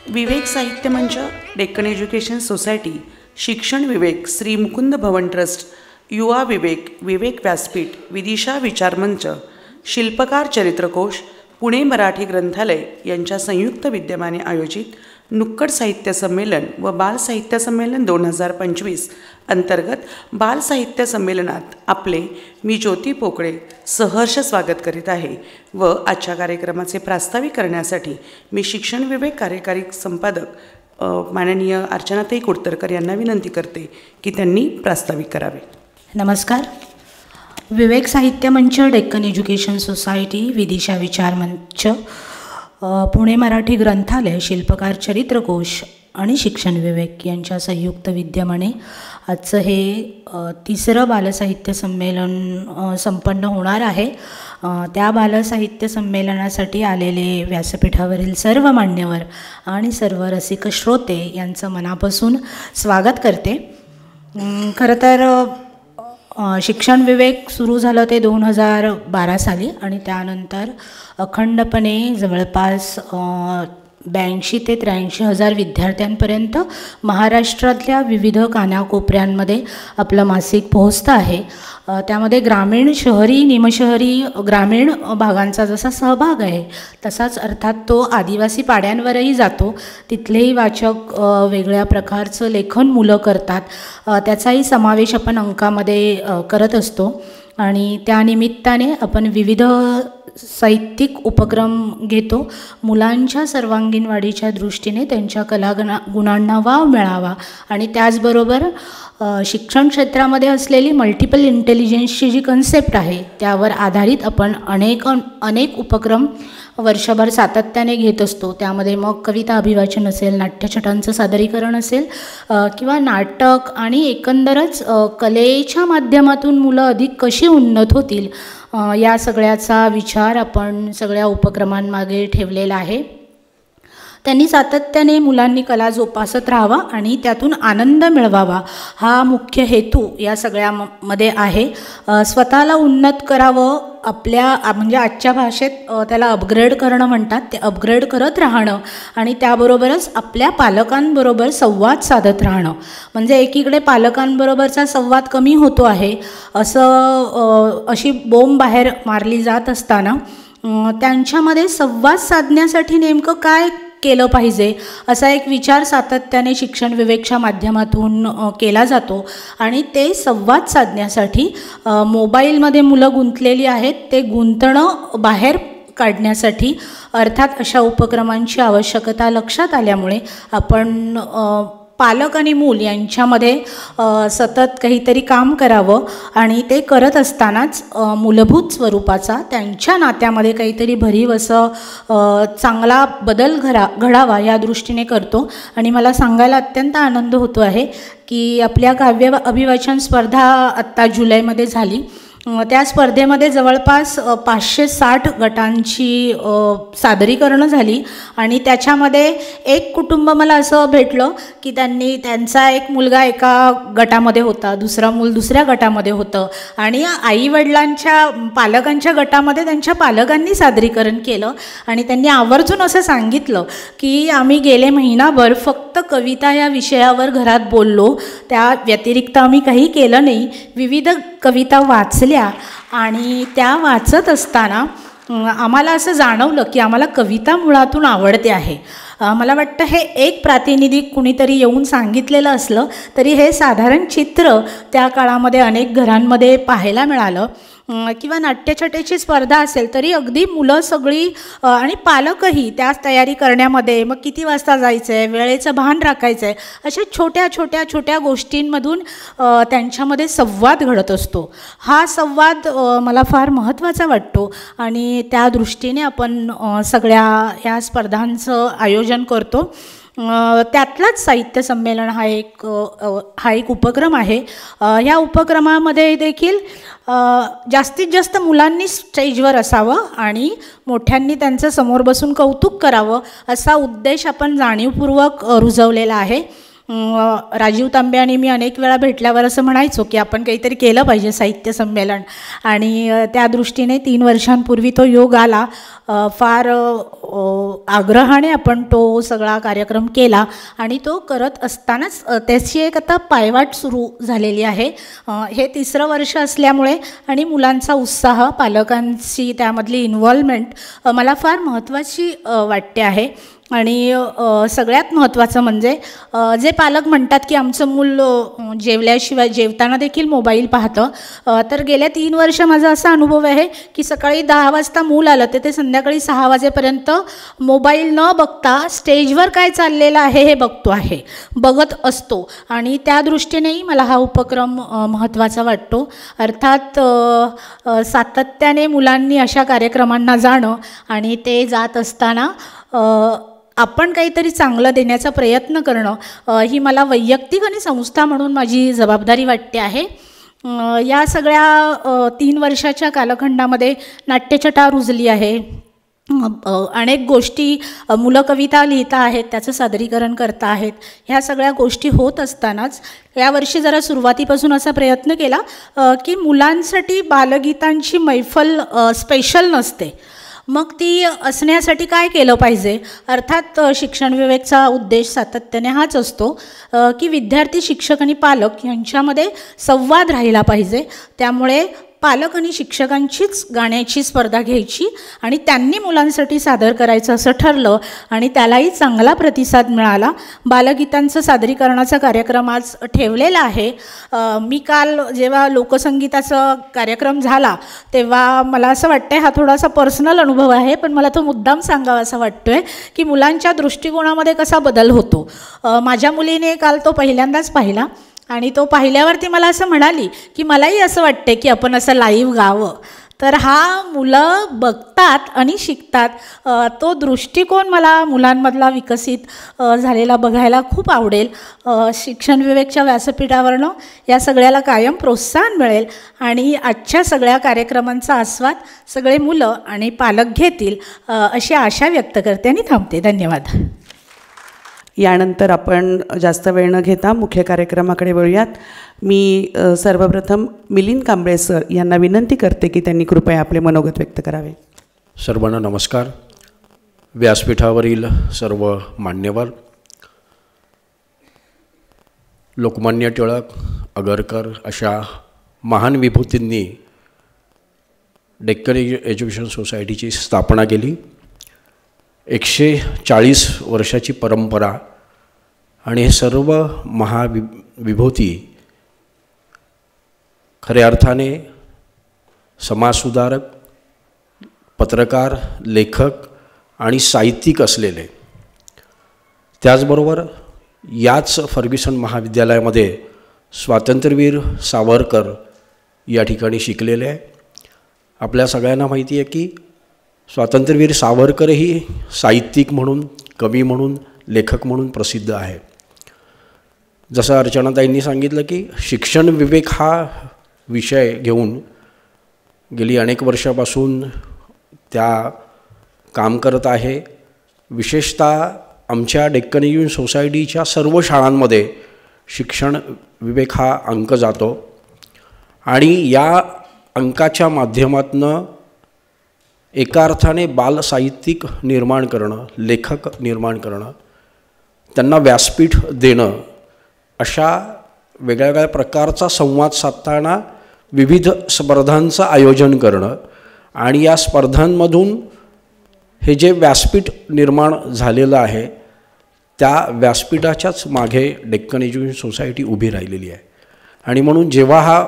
विवेक साहित्य मंच, Deccan education society, शिक्षण विवेक, श्री मुकुंद भवन ट्रस्ट, युवा विवेक, विवेक व्यासपीठ, विदिशा विचारमंच, शिल्पकार चरित्रकोश, पुणे मराठी ग्रंथालय यांच्या संयुक्त विद्यमाने आयोजित नुक्कड साहित्य संमेलन व बाल साहित्य संमेलन 2025 अंतर्गत बाल साहित्य संमेलनात आपले मी ज्योती पोकळे सहर्ष स्वागत करीत आहे व आजच्या कार्यक्रमाचे प्रास्ताविक करण्यासाठी मी शिक्षण विवेक कार्यकारी संपादक माननीय अर्चनाताई कुडतरकर यांना विनंती करते की त्यांनी प्रास्ताविक करावे. नमस्कार. विवेक साहित्य मंच, डेक्कन एज्युकेशन सोसायटी, विदिशा विचारमंच, पुणे मराठी ग्रंथालय, शिल्पकार चरित्रकोश आणि शिक्षण विवेक यांच्या संयुक्त विद्यमाने आजचं हे तिसरं बालसाहित्य संमेलन संपन्न होणार आहे. त्या बालसाहित्य संमेलनासाठी आलेले व्यासपीठावरील सर्व मान्यवर आणि सर्व रसिक श्रोते यांचं मनापासून स्वागत करते. खरं तर शिक्षण विवेक सुरू झालं ते 2012 साली आणि त्यानंतर अखंडपणे जवळपास 82 ते 83 हजार विद्यार्थ्यांपर्यंत महाराष्ट्रातल्या विविध कानाकोपऱ्यांमध्ये आपलं मासिक पोहोचतं आहे. त्यामध्ये ग्रामीण, शहरी, निमशहरी, ग्रामीण भागांचा जसा सहभाग आहे तसाच अर्थात तो आदिवासी पाड्यांवरही जातो. तिथलेही वाचक वेगळ्या प्रकारचं लेखन मुलं करतात, त्याचाही समावेश आपण अंकामध्ये करत असतो. आणि त्यानिमित्ताने आपण विविध साहित्यिक उपक्रम घेतो. मुलांच्या सर्वांगीण वाढीच्या दृष्टीने त्यांच्या कलागुणांना वाव मिळावा आणि त्याचबरोबर शिक्षण क्षेत्रामध्ये असलेली मल्टिपल इंटेलिजन्सची जी कन्सेप्ट आहे त्यावर आधारित आपण अनेक उपक्रम वर्षभर सातत्याने घेत असतो. त्यामध्ये मग कविता अभिवाचन असेल, नाट्यछटांचं सादरीकरण असेल किंवा नाटक आणि एकंदरच कलेच्या माध्यमातून मुलं अधिक कशी उन्नत होतील या सगळ्याचा विचार आपण सगळ्या उपक्रमांमागे ठेवलेला आहे. त्यांनी सातत्याने मुलांनी कला जोपासत राहावा आणि त्यातून आनंद मिळवावा हा मुख्य हेतू या सगळ्यामध्ये आहे. स्वतःला उन्नत करावं, आपल्या म्हणजे आजच्या भाषेत त्याला अपग्रेड करणं म्हणतात, ते अपग्रेड करत राहणं आणि त्याबरोबरच आपल्या पालकांबरोबर संवाद साधत राहणं. म्हणजे एकीकडे पालकांबरोबरचा संवाद कमी होतो आहे अशी बोंब बाहेर मारली जात असताना त्यांच्यामध्ये संवाद साधण्यासाठी नेमकं काय केलं पाहिजे असा एक विचार सातत्याने शिक्षण विवेकच्या माध्यमातून केला जातो. आणि ते संवाद साधण्यासाठी मोबाईलमध्ये मुलं गुंतलेली आहेत, ते गुंतणं बाहेर काढण्यासाठी अर्थात अशा उपक्रमांची आवश्यकता लक्षात आल्यामुळे आपण पालक आणि मूल यांच्यामध्ये सतत काहीतरी काम करावं आणि ते करत असतानाच मूलभूत स्वरूपाचा त्यांच्या नात्यामध्ये काहीतरी भरीव असं चांगला बदल घडावा या दृष्टीने करतो. आणि मला सांगायला अत्यंत आनंद होतो आहे की आपल्या काव्य अभिवाचन स्पर्धा आत्ता जुलैमध्ये झाली. त्या स्पर्धेमध्ये जवळपास 560 गटांची सादरीकरणं झाली आणि त्याच्यामध्ये एक कुटुंब मला असं भेटलं की त्यांचा एक मुलगा एका गटामध्ये होता, दुसरा मूल दुसऱ्या गटामध्ये होतं आणि आईवडिलांच्या पालकांच्या गटामध्ये त्यांच्या पालकांनी सादरीकरण केलं आणि त्यांनी आवर्जून असं सांगितलं की आम्ही गेले महिनाभर फक्त कविता या विषयावर घरात बोललो, त्या व्यतिरिक्त आम्ही काही केलं नाही. विविध कविता वाचल्या आणि त्या वाचत असताना आम्हाला असं जाणवलं की आम्हाला कविता मुळातून आवडते आहे. मला वाटतं हे एक प्रातिनिधिक कुणीतरी येऊन सांगितलेलं असलं तरी हे साधारण चित्र त्या काळामध्ये अनेक घरांमध्ये पाहायला मिळालं. किंवा नाट्यछटेची स्पर्धा असेल तरी अगदी मुलं सगळी आणि पालकही त्याच तयारी करण्यामध्ये मग किती वाजता जायचं आहे, वेळेचं भान राखायचं आहे, अशा छोट्या गोष्टींमधून त्यांच्यामध्ये संवाद घडत असतो. हा संवाद मला फार महत्त्वाचा वाटतो आणि त्या दृष्टीने आपण सगळ्या या स्पर्धांचं आयोजन करतो. त्यातलाच साहित्य संमेलन हा एक उपक्रम आहे. ह्या उपक्रमामध्ये देखील जास्तीत जास्त मुलांनी स्टेजवर असावं आणि मोठ्यांनी त्यांचं समोर बसून कौतुक करावं असा उद्देश आपण जाणीवपूर्वक रुजवलेला आहे. राजीव तांबे आणि मी अनेक वेळा भेटल्यावर असं म्हणायचो की आपण काहीतरी केलं पाहिजे साहित्य संमेलन, आणि त्या दृष्टीने 3 वर्षांपूर्वी तो योग आला. फार आग्रहाने आपण तो सगळा कार्यक्रम केला आणि तो करत असतानाच त्याची एक आता पायवाट सुरू झालेली आहे. हे 3रं वर्ष असल्यामुळे आणि मुलांचा उत्साह, पालकांची त्यामधली इन्व्हॉल्वमेंट मला फार महत्त्वाची वाटते आहे. आणि सगळ्यात महत्त्वाचं म्हणजे जे पालक म्हणतात की आमचं मूल जेवल्याशिवाय जेवताना देखील मोबाईल पाहतं, तर गेल्या 3 वर्ष माझा असा अनुभव आहे की सकाळी 10 वाजता मूल आलं तर ते संध्याकाळी 6 वाजेपर्यंत मोबाईल न बघता स्टेजवर काय चाललेलं आहे हे बघत असतो. आणि त्या दृष्टीनेही मला हा उपक्रम महत्त्वाचा वाटतो. अर्थात सातत्याने मुलांनी अशा कार्यक्रमांना जाणं आणि ते जात असताना आपण काहीतरी चांगलं देण्याचा प्रयत्न करणं ही मला वैयक्तिक आणि संस्था म्हणून माझी जबाबदारी वाटते आहे. या सगळ्या 3 वर्षाच्या कालखंडामध्ये नाट्यछटा रुजली आहे. अनेक गोष्टी, मुलं कविता लिहिता आहेत, त्याचं सादरीकरण करता आहेत. ह्या सगळ्या गोष्टी होत असतानाच यावर्षी जरा सुरुवातीपासून असा प्रयत्न केला की मुलांसाठी बालगीतांची मैफल स्पेशल नसते, मग ती असण्यासाठी काय केलं पाहिजे. अर्थात शिक्षण विवेकचा उद्देश सातत्याने हाच असतो की विद्यार्थी, शिक्षक आणि पालक यांच्यामध्ये संवाद राहिला पाहिजे. त्यामुळे पालक आणि शिक्षकांचीच गाण्याची स्पर्धा घ्यायची आणि त्यांनी मुलांसाठी सादर करायचं असं ठरलं आणि त्यालाही चांगला प्रतिसाद मिळाला. बालगीतांचं सादरीकरणाचा कार्यक्रम आज ठेवलेला आहे. मी काल जेव्हा लोकसंगीताचा कार्यक्रम झाला तेव्हा मला असं वाटतं, हा थोडासा पर्सनल अनुभव आहे पण मला तो मुद्दाम सांगावा असा वाटतो आहे की मुलांच्या दृष्टिकोनामध्ये कसा बदल होतो. माझ्या मुलीने काल तो पहिल्यांदाच पाहिला आणि तो पाहिल्यावरती मला असं म्हणाली की मलाही असं वाटते की आपण असं लाईव्ह गावं. तर हा मुलं बघतात आणि शिकतात, तो दृष्टिकोन मला मुलांमधला विकसित झालेला बघायला खूप आवडेल. शिक्षण विवेकच्या व्यासपीठावरनं या सगळ्याला कायम प्रोत्साहन मिळेल आणि आजच्या सगळ्या कार्यक्रमांचा आस्वाद सगळे मुलं आणि पालक घेतील अशी आशा व्यक्त करते आणि थांबते. धन्यवाद. यानंतर आपण जास्त वेळ न घेता मुख्य कार्यक्रमाकडे वळूयात. मी सर्वप्रथम मिलिंद कांबळे सर यांना विनंती करते की त्यांनी कृपया आपले मनोगत व्यक्त करावे. सर्वांना नमस्कार. व्यासपीठावरील सर्व मान्यवर, लोकमान्य टिळक, आगरकर अशा महान विभूतींनी डेक्कन एज्युकेशन सोसायटीची स्थापना केली. 140 वर्षाची परंपरा आणि हे सर्व महाविभूती खऱ्या अर्थाने समाजसुधारक, पत्रकार, लेखक आणि साहित्यिक असलेले. त्याचबरोबर याच फर्ग्युसन महाविद्यालयामध्ये स्वातंत्र्यवीर सावरकर या ठिकाणी शिकलेले आहे. आपल्या सगळ्यांना माहिती आहे की स्वातंत्र्यवीर सावरकरही साहित्यिक म्हणून, कवी म्हणून, लेखक म्हणून प्रसिद्ध आहे. जसं अर्चनाताईंनी सांगितलं की शिक्षण विवेक हा विषय घेऊन गेली अनेक वर्षापासून त्या काम करत आहे. विशेषतः आमच्या डेक्कन एज्युकेशन सोसायटीच्या सर्व शाळांमध्ये शिक्षण विवेक हा अंक जातो आणि या अंकाच्या माध्यमातून एका अर्थाने बालसाहित्यिक निर्माण करणं, लेखक निर्माण करणं, त्यांना व्यासपीठ देणं, अशा वेगळ्या प्रकारचा संवाद साधताना विविध स्पर्धांचं आयोजन करणं आणि या स्पर्धांमधून हे जे व्यासपीठ निर्माण झालेलं आहे त्या व्यासपीठाच्याच मागे डेक्कन एज्युकेशन सोसायटी उभी राहिलेली आहे. आणि म्हणून जेव्हा हा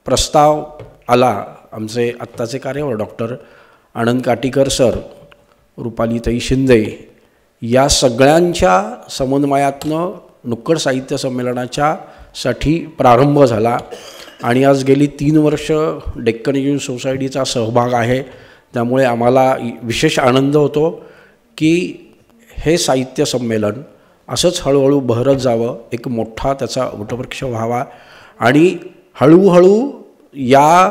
प्रस्ताव आला, आमचे आत्ताचे कार्यवाह डॉक्टर आनंद काटीकर सर, रुपालीताई शिंदे या सगळ्यांच्या समन्वयातनं नुक्कड साहित्य संमेलनाच्या साठी प्रारंभ झाला आणि आज गेली 3 वर्ष डेक्कन एज्युकेशन सोसायटीचा सहभाग आहे. त्यामुळे आम्हाला विशेष आनंद होतो की हे साहित्य संमेलन असंच हळूहळू बहरत जावं, एक मोठा त्याचा वटवृक्ष व्हावा आणि हळूहळू या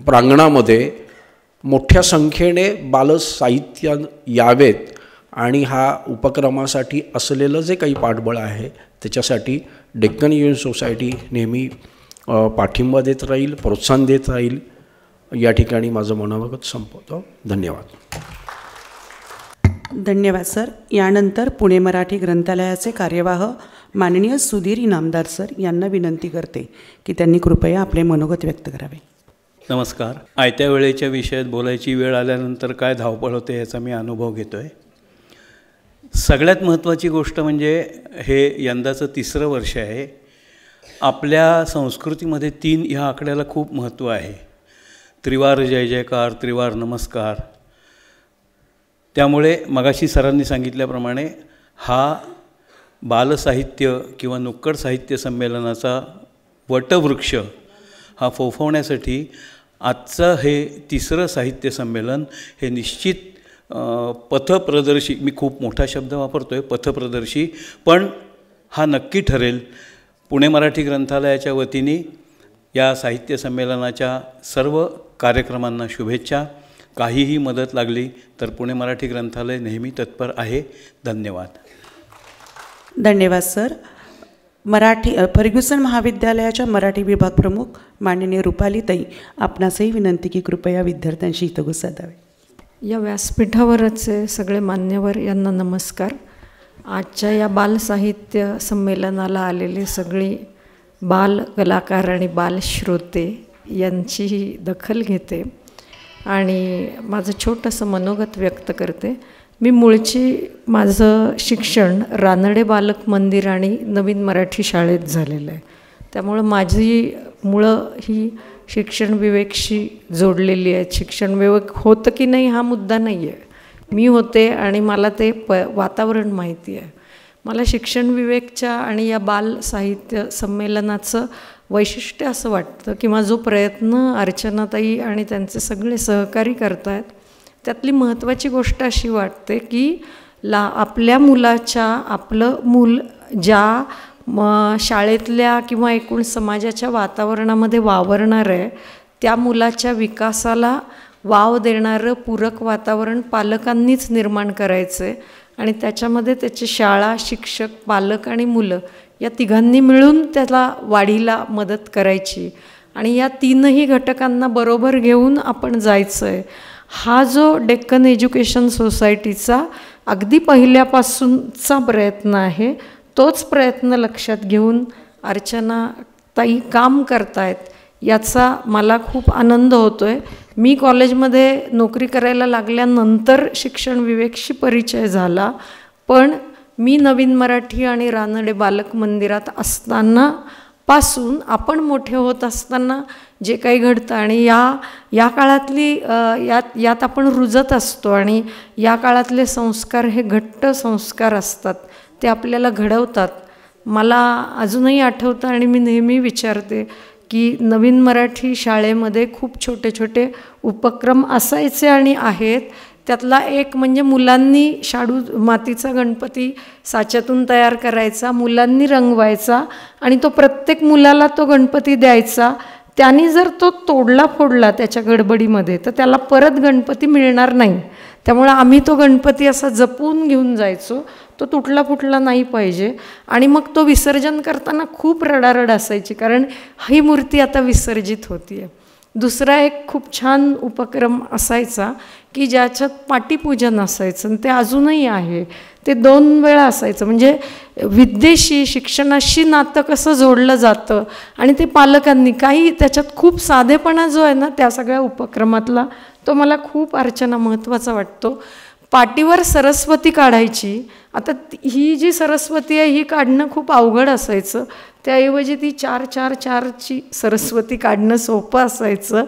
प्रांगणामध्ये मोठ्या संख्येने बालसाहित्य यावेत आणि हा उपक्रमासाठी असलेलं जे काही पाठबळ आहे त्याच्यासाठी डेक्कन एज्युकेशन सोसायटी नेहमी पाठिंबा देत राहील, प्रोत्साहन देत राहील. या ठिकाणी माझं मनोगत संपवतो. धन्यवाद. धन्यवाद सर. यानंतर पुणे मराठी ग्रंथालयाचे कार्यवाह माननीय सुधीर इनामदार सर यांना विनंती करते की त्यांनी कृपया आपले मनोगत व्यक्त करावे. नमस्कार. आयत्या वेळेच्या विषयात बोलायची वेळ आल्यानंतर काय धावपळ होते याचा मी अनुभव घेतो आहे. सगळ्यात महत्त्वाची गोष्ट म्हणजे हे यंदाचं 3रं वर्ष आहे. आपल्या संस्कृतीमध्ये 3 ह्या आकड्याला खूप महत्त्व आहे. त्रिवार जय जयकार, त्रिवार नमस्कार. त्यामुळे मगाशी सरांनी सांगितल्याप्रमाणे हा बालसाहित्य किंवा नुक्कड साहित्य संमेलनाचा वटवृक्ष हा फोफवण्यासाठी आजचं हे 3रं साहित्य संमेलन हे निश्चित पथप्रदर्शी, मी खूप मोठा शब्द वापरतो आहे पथप्रदर्शी, पण हा नक्की ठरेल. पुणे मराठी ग्रंथालयाच्या वतीने या साहित्य संमेलनाच्या सर्व कार्यक्रमांना शुभेच्छा. काहीही मदत लागली तर पुणे मराठी ग्रंथालय नेहमी तत्पर आहे. धन्यवाद. धन्यवाद सर. फर्ग्युसन महाविद्यालयाच्या मराठी विभाग प्रमुख माननीय रुपालीताई, आपणासही विनंती की कृपया विद्यार्थ्यांशी हितगुज साधावे. या व्यासपीठावरचे सगळे मान्यवर यांना नमस्कार. आजच्या या बालसाहित्य संमेलनाला आलेले सगळी बाल कलाकार आणि बालश्रोते यांचीही दखल घेते आणि माझं छोटंसं मनोगत व्यक्त करते. मी माझं शिक्षण रानडे बालक मंदिर आणि नवीन मराठी शाळेत झालेलं आहे. त्यामुळं माझी मुळं ही शिक्षण विवेकशी जोडलेली आहेत. शिक्षण विवेक होतं की नाही हा मुद्दा नाही आहे. मी होते आणि मला ते वातावरण माहिती आहे. मला शिक्षण विवेकच्या आणि या बाल साहित्य संमेलनाचं वैशिष्ट्य असं वाटतं किंवा जो प्रयत्न अर्चनाताई आणि त्यांचे सगळे सहकारी करत आहेत त्यातली महत्त्वाची गोष्ट अशी वाटते की आपल्या मुलाच्या आपलं मूल ज्या शाळेतल्या किंवा एकूण समाजाच्या वातावरणामध्ये वावरणार आहे त्या मुलाच्या विकासाला वाव देणारं पूरक वातावरण पालकांनीच निर्माण करायचं आहे आणि त्याच्यामध्ये त्याची शाळा, शिक्षक, पालक आणि मुलं या तिघांनी मिळून त्याला वाढीला मदत करायची आणि या 3ही घटकांना बरोबर घेऊन आपण जायचं आहे. हा जो डेक्कन एज्युकेशन सोसायटीचा अगदी पहिल्यापासूनचा प्रयत्न आहे तोच प्रयत्न लक्षात घेऊन अर्चनाताई काम करतायत याचा मला खूप आनंद होतो आहे. मी कॉलेजमध्ये नोकरी करायला लागल्यानंतर शिक्षण विवेकशी परिचय झाला, पण मी नवीन मराठी आणि रानडे बालक मंदिरात असताना पासून आपण मोठे होत असताना जे काही घडतं आणि या काळातली यात आपण रुजत असतो आणि या काळातले संस्कार हे घट्ट संस्कार असतात, ते आपल्याला घडवतात. मला अजूनही आठवतं आणि मी नेहमी विचारते की नवीन मराठी शाळेमध्ये खूप छोटे छोटे उपक्रम असायचे आणि आहेत. त्यातला एक म्हणजे मुलांनी शाडू मातीचा गणपती साच्यातून तयार करायचा, मुलांनी रंगवायचा आणि तो प्रत्येक मुलाला तो गणपती द्यायचा. त्यांनी जर तो तोडला फोडला त्याच्या गडबडीमध्ये तर त्याला परत गणपती मिळणार नाही. त्यामुळे आम्ही तो गणपती असा जपून घेऊन जायचो, तो तुटला फुटला नाही पाहिजे. आणि मग तो विसर्जन करताना खूप रडारड असायची कारण ही मूर्ती आता विसर्जित होती आहे. दुसरा एक खूप छान उपक्रम असायचा की ज्याच्यात पाटीपूजन असायचं आणि ते अजूनही आहे. ते 2 वेळा असायचं. म्हणजे विद्येशी शिक्षणाशी नातं कसं जोडलं जातं आणि ते पालकांनी काही त्याच्यात खूप साधेपणा जो आहे ना त्या सगळ्या उपक्रमातला तो मला खूप अर्चना महत्त्वाचा वाटतो. पाटीवर सरस्वती काढायची. आता ही जी सरस्वती आहे ही काढणं खूप अवघड असायचं, त्याऐवजी ती 4-4-4ची सरस्वती काढणं सोपं असायचं.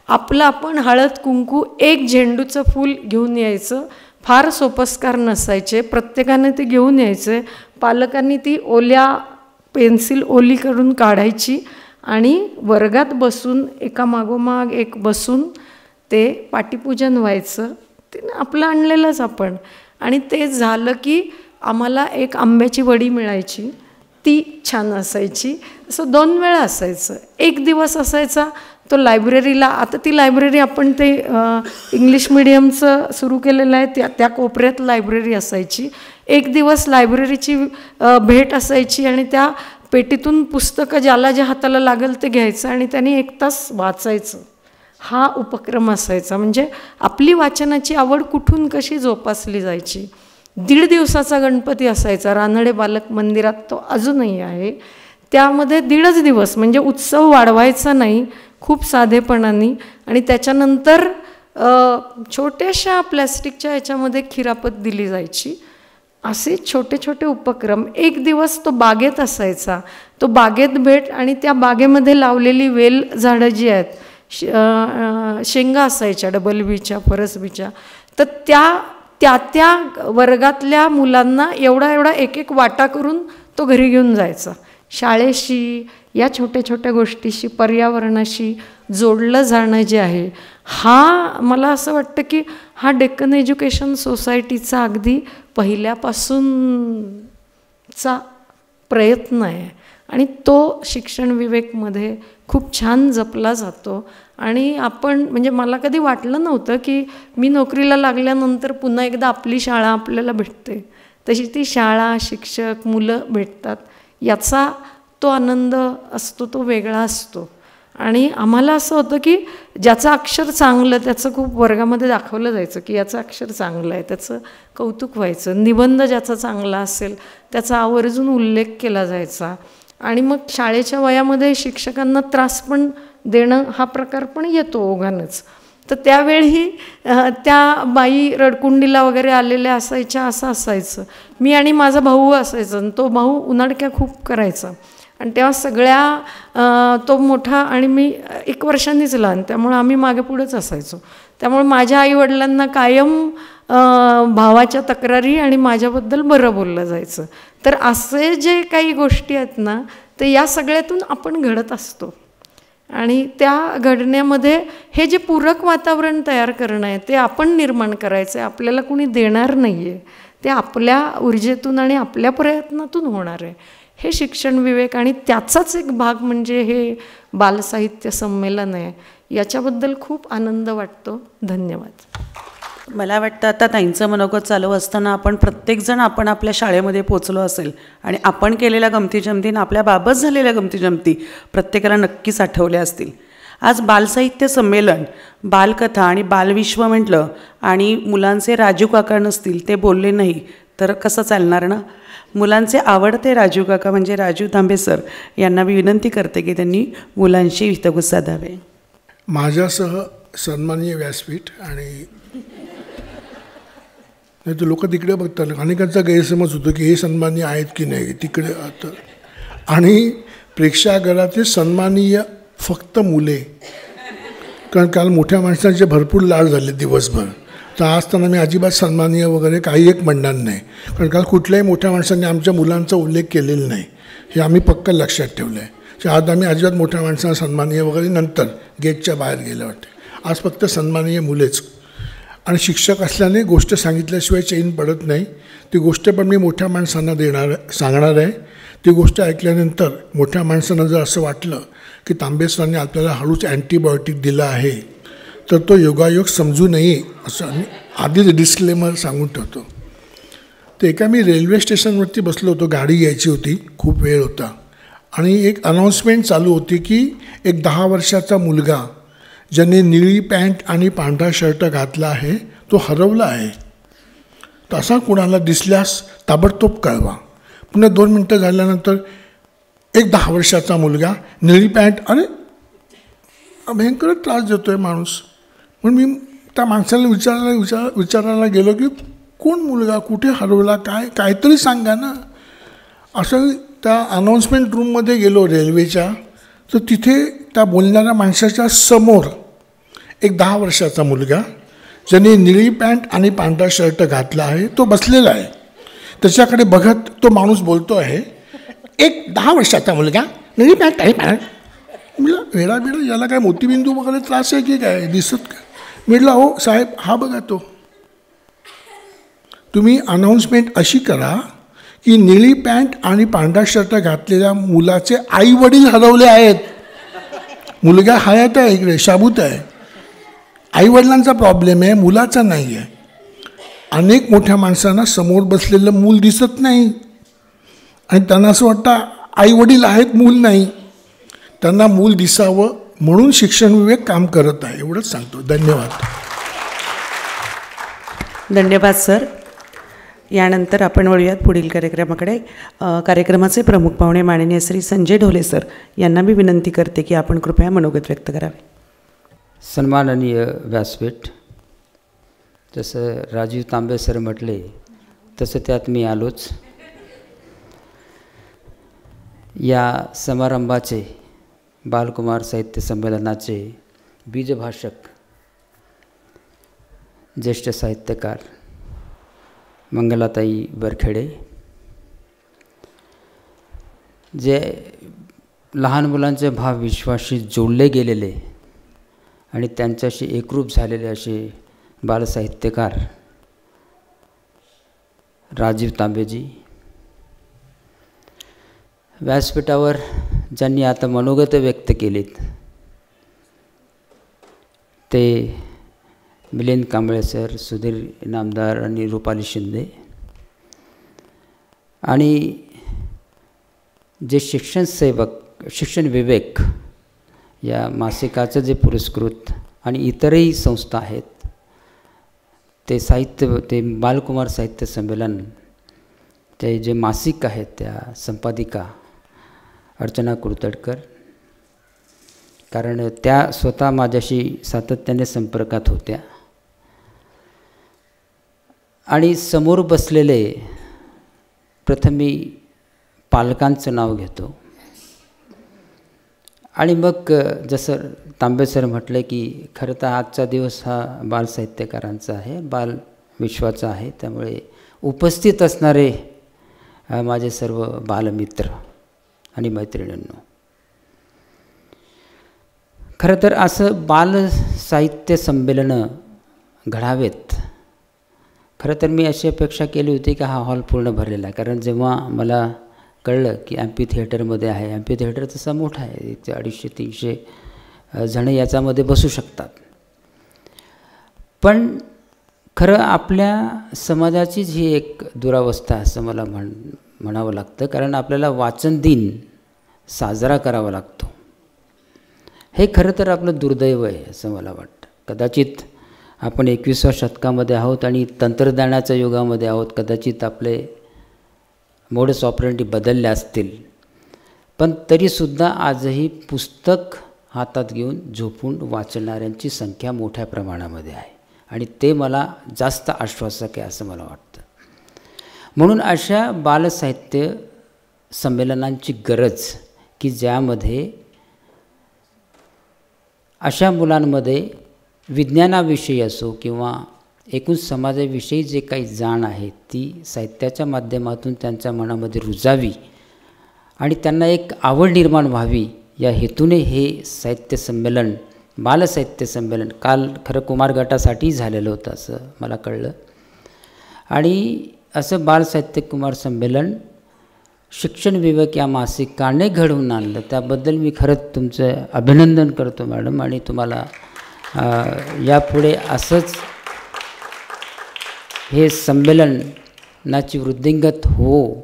आपलं आपण हळद कुंकू एक झेंडूचं फूल घेऊन यायचं, फार सोपस्कार नसायचे, प्रत्येकाने ते घेऊन यायचे. पालकांनी ती पेन्सिल ओली करून काढायची आणि वर्गात बसून एकामागोमाग एक बसून ते पाटीपूजन व्हायचं. ते आपलं आणलेलंच आपण. आणि ते झालं की आम्हाला एक आंब्याची वडी मिळायची. ती छान असायची. असं 2 वेळा असायचं. एक दिवस असायचा तो लायब्ररीला, आता ती लायब्ररी आपण ते इंग्लिश मिडियमचं सुरू केलेलं आहे त्या कोपऱ्यात लायब्ररी असायची. एक दिवस लायब्ररीची भेट असायची आणि त्या पेटीतून पुस्तकं ज्याला ज्या हाताला लागेल ते घ्यायचं आणि त्यांनी 1 तास वाचायचं. हा उपक्रम असायचा. म्हणजे आपली वाचनाची आवड कुठून कशी जोपासली जायची. 1.5 दिवसाचा गणपती असायचा रानडे बालक मंदिरात, तो अजूनही आहे. त्यामध्ये 1.5 दिवस म्हणजे उत्सव वाढवायचा नाही, खूप साधेपणाने. आणि त्याच्यानंतर छोट्याशा प्लॅस्टिकच्या ह्याच्यामध्ये खिरापत दिली जायची. असे छोटे छोटे उपक्रम. एक दिवस तो बागेत असायचा, तो बागेत भेट आणि त्या बागेमध्ये लावलेली वेल झाडं जी आहेत, शेंगा असायच्या डबल बीच्या फरसबीच्या, तर त्या वर्गातल्या मुलांना एवढा एक वाटा करून तो घरी घेऊन जायचा. शाळेशी, या छोट्या छोट्या गोष्टीशी, पर्यावरणाशी जोडलं जाणं जे आहे, हा मला असं वाटतं की हा डेक्कन एज्युकेशन सोसायटीचा अगदी पहिल्यापासूनचा प्रयत्न आहे आणि तो शिक्षण विवेकमध्ये खूप छान जपला जातो. आणि आपण म्हणजे मला कधी वाटलं नव्हतं की मी नोकरीला लागल्यानंतर पुन्हा एकदा आपली शाळा आपल्याला भेटते. तशी ती शाळा, शिक्षक, मुलं भेटतात, याचा तो आनंद असतो, तो वेगळा असतो. आणि आम्हाला असं होतं की ज्याचं अक्षर चांगलं त्याचं खूप वर्गामध्ये दाखवलं जायचं की याचं अक्षर चांगलं आहे, त्याचं कौतुक व्हायचं. निबंध ज्याचा चांगला असेल त्याचा आवर्जून उल्लेख केला जायचा. आणि मग शाळेच्या वयामध्ये शिक्षकांना त्रास पण देणं हा प्रकार पण येतो ओघानंच. तर त्यावेळी त्या बाई रडकुंडीला वगैरे आलेल्या असायच्या, असं असायचं. मी आणि माझा भाऊ असायचं आणि तो भाऊ उन्हाळक्या खूप करायचा. आणि तेव्हा सगळ्या तो मोठा आणि मी 1 वर्षांनीच लहान, त्यामुळे आम्ही मागे पुढेच असायचो. त्यामुळे माझ्या आईवडिलांना कायम भावाच्या तक्रारी आणि माझ्याबद्दल बरं बोललं जायचं. तर असे जे काही गोष्टी आहेत ना, ते या सगळ्यातून आपण घडत असतो. आणि त्या घडण्यामध्ये हे जे पूरक वातावरण तयार करणं आहे ते आपण निर्माण करायचं आहे, आपल्याला कुणी देणार नाही आहे. ते आपल्या ऊर्जेतून आणि आपल्या प्रयत्नातून होणार आहे. हे शिक्षण विवेक आणि त्याचाच एक भाग म्हणजे हे बालसाहित्य संमेलन आहे. याच्याबद्दल खूप आनंद वाटतो. धन्यवाद. मला वाटतं आता ताईंचं मनोगत चालू असताना आपण प्रत्येकजण आपण आपल्या शाळेमध्ये पोचलो असेल आणि आपण केलेल्या गमतीजमतीनं आपल्या बाबत झालेल्या गमतीजमती प्रत्येकाला नक्कीच आठवल्या असतील. आज बालसाहित्य संमेलन, बालकथा आणि बालविश्व म्हटलं आणि मुलांचे राजू काका नसतील, ते बोलले नाही तर कसं चालणार ना. मुलांचे आवडते राजू काका म्हणजे राजू तांबे सर यांना मी विनंती करते की त्यांनी मुलांशी हितगुज साधावे. माझ्यासह सन्माननीय व्यासपीठ आणि नाही तर लोक तिकडे बघतात, अनेकांचा गैरसमज होतो की हे सन्माननीय आहेत की नाही तिकडे. तर आणि प्रेक्षागृहातील सन्माननीय फक्त मुले, कारण काल मोठ्या माणसांचे भरपूर लाड झाले दिवसभर. तर आज त्यांना मी अजिबात सन्माननीय वगैरे काही एक म्हणणार नाही, कारण काल कुठल्याही मोठ्या माणसांनी आमच्या मुलांचा उल्लेख केलेला नाही, हे आम्ही पक्का लक्षात ठेवलं आहे. आज आम्ही अजिबात मोठ्या माणसांना सन्माननीय वगैरे नंतर गेटच्या बाहेर गेलं वाटते. आज फक्त सन्माननीय मुलेच. आणि शिक्षक असल्याने गोष्ट सांगितल्याशिवाय चैन पडत नाही. ती गोष्ट पण मी मोठ्या माणसांना सांगणार आहे. ती गोष्ट ऐकल्यानंतर मोठ्या माणसांना जर असं वाटलं की तांबे सरांनी आपल्याला हळूच अँटीबायोटिक दिलं आहे तर तो योगायोग समजू नये असं आम्ही आधीच डिस्क्लेमर सांगून ठेवतो. तर एका मी रेल्वे स्टेशनवरती बसलो होतो, गाडी यायची होती, खूप वेळ होता आणि एक अनाऊन्समेंट चालू होती की एक 10 वर्षाचा मुलगा ज्याने निळी पॅन्ट आणि पांढरा शर्ट घातला आहे तो हरवला आहे. तर असा कुणाला दिसल्यास ताबडतोब कळवा. पुन्हा 2 मिनटं झाल्यानंतर एक 10 वर्षाचा मुलगा निळी पॅन्ट, अरे भयंकर त्रास देतो आहे माणूस. पण मी त्या माणसाला विचारायला गेलो की कोण मुलगा, कुठे हरवला, काहीतरी सांगा ना. असं त्या अनाऊन्समेंट रूममध्ये गेलो रेल्वेच्या, तर तिथे त्या बोलणाऱ्या माणसाच्या समोर एक 10 वर्षाचा मुलगा ज्याने निळी पॅन्ट आणि पांढरा शर्ट घातला आहे तो बसलेला आहे. त्याच्याकडे बघत तो माणूस बोलतो आहे, एक 10 वर्षाचा मुलगा निळी पॅन्ट आणि पॅन्ट. म्हटलं वेळा याला काय मोतीबिंदू वगैरे त्रास आहे की काय, दिसत का? म्हटलं हो साहेब, हा बघा तो. तुम्ही अनाऊन्समेंट अशी करा की की निळी पॅन्ट आणि पांढरा शर्ट घातलेल्या मुलाचे आई वडील हरवले आहेत. मुलगा हयात आहे, इकडे शाबूत आहे. आईवडिलांचा प्रॉब्लेम आहे, मुलाचा नाही आहे. अनेक मोठ्या माणसांना समोर बसलेलं मूल दिसत नाही आणि त्यांना असं वाटतं आईवडील आहेत, मूल नाही. त्यांना मूल दिसावं म्हणून शिक्षण विवेक काम करत आहे. एवढंच सांगतो. धन्यवाद. धन्यवाद सर. यानंतर आपण वळूयात पुढील कार्यक्रमाकडे. कार्यक्रमाचे प्रमुख पाहुणे माननीय श्री संजय ढोले सर यांना मी विनंती करते की आपण कृपया मनोगत व्यक्त करावे. सन्माननीय व्यासपीठ, जसं राजीव तांबे सर म्हटले तसं त्यात मी आलोच. या समारंभाचे बालकुमार साहित्य संमेलनाचे बीजभाषक ज्येष्ठ साहित्यकार मंगलाताई बरखेडे, जे लहान मुलांचे भाव विश्वाशी जोडले गेलेले आणि त्यांच्याशी एकरूप झालेले असे बालसाहित्यकार राजीव तांबेजी, व्यासपीठावर ज्यांनी आता मनोगत व्यक्त केलीत ते मिलिंद कांबळे सर, सुधीर इनामदार आणि रुपाली शिंदे, आणि जे शिक्षण सेवक, शिक्षण विवेक या मासिकाचं जे पुरस्कृत आणि इतरही संस्था आहेत, ते बालकुमार साहित्य संमेलन ते जे मासिक आहेत त्या संपादिका अर्चना कुर्तडकर, कारण त्या स्वतः माझ्याशी सातत्याने संपर्कात होत्या. आणि समोर बसलेले, प्रथम मी पालकांचं नाव घेतो आणि मग जसं तांबे सर म्हटलं की खरं तर आजचा दिवस हा बालसाहित्यकारांचा आहे, बालविश्वाचा आहे, त्यामुळे उपस्थित असणारे माझे सर्व बालमित्र आणि मैत्रिणींनो, खरं तर असं बालसाहित्य संमेलनं घडावेत. खरं तर मी अशी अपेक्षा केली होती की हा हॉल पूर्ण भरलेला आहे, कारण जेव्हा मला कळलं की ॲम्पी थिएटरमध्ये आहे, ॲम्पी थिएटर तसा मोठा आहे, 250-300 जणं याच्यामध्ये बसू शकतात. पण खरं आपल्या समाजाचीच ही एक दुरावस्था असं मला म्हणावं लागतं, कारण आपल्याला वाचन दिन साजरा करावा लागतो. हे खरं तर आपलं दुर्दैव आहे असं मला वाटतं. कदाचित आपण 21व्या शतकामध्ये आहोत आणि तंत्रज्ञानाच्या युगामध्ये आहोत, कदाचित आपले मोडस ऑपरेंडी बदलले असतील, पण तरीसुद्धा आजही पुस्तक हातात घेऊन झोपून वाचणाऱ्यांची संख्या मोठ्या प्रमाणामध्ये आहे आणि ते मला जास्त आश्वासक आहे असं मला वाटतं. म्हणून अशा बालसाहित्य संमेलनांची गरज की ज्यामध्ये अशा मुलांमध्ये विज्ञानाविषयी असो किंवा एकूण समाजाविषयी जे काही जाण आहे ती साहित्याच्या माध्यमातून त्यांच्या मनामध्ये रुजावी आणि त्यांना एक आवड निर्माण व्हावी, या हेतूने हे साहित्य संमेलन, बालसाहित्य संमेलन काल खरं कुमार गटासाठी झालेलं होतं असं मला कळलं. आणि असं बालसाहित्य कुमार संमेलन शिक्षण विवेक या मासिकाने घडवून आणलं, त्याबद्दल मी खरंच तुमचं अभिनंदन करतो मॅडम. आणि तुम्हाला यापुढे असंच हे संमेलनाची वृद्धिंगत हो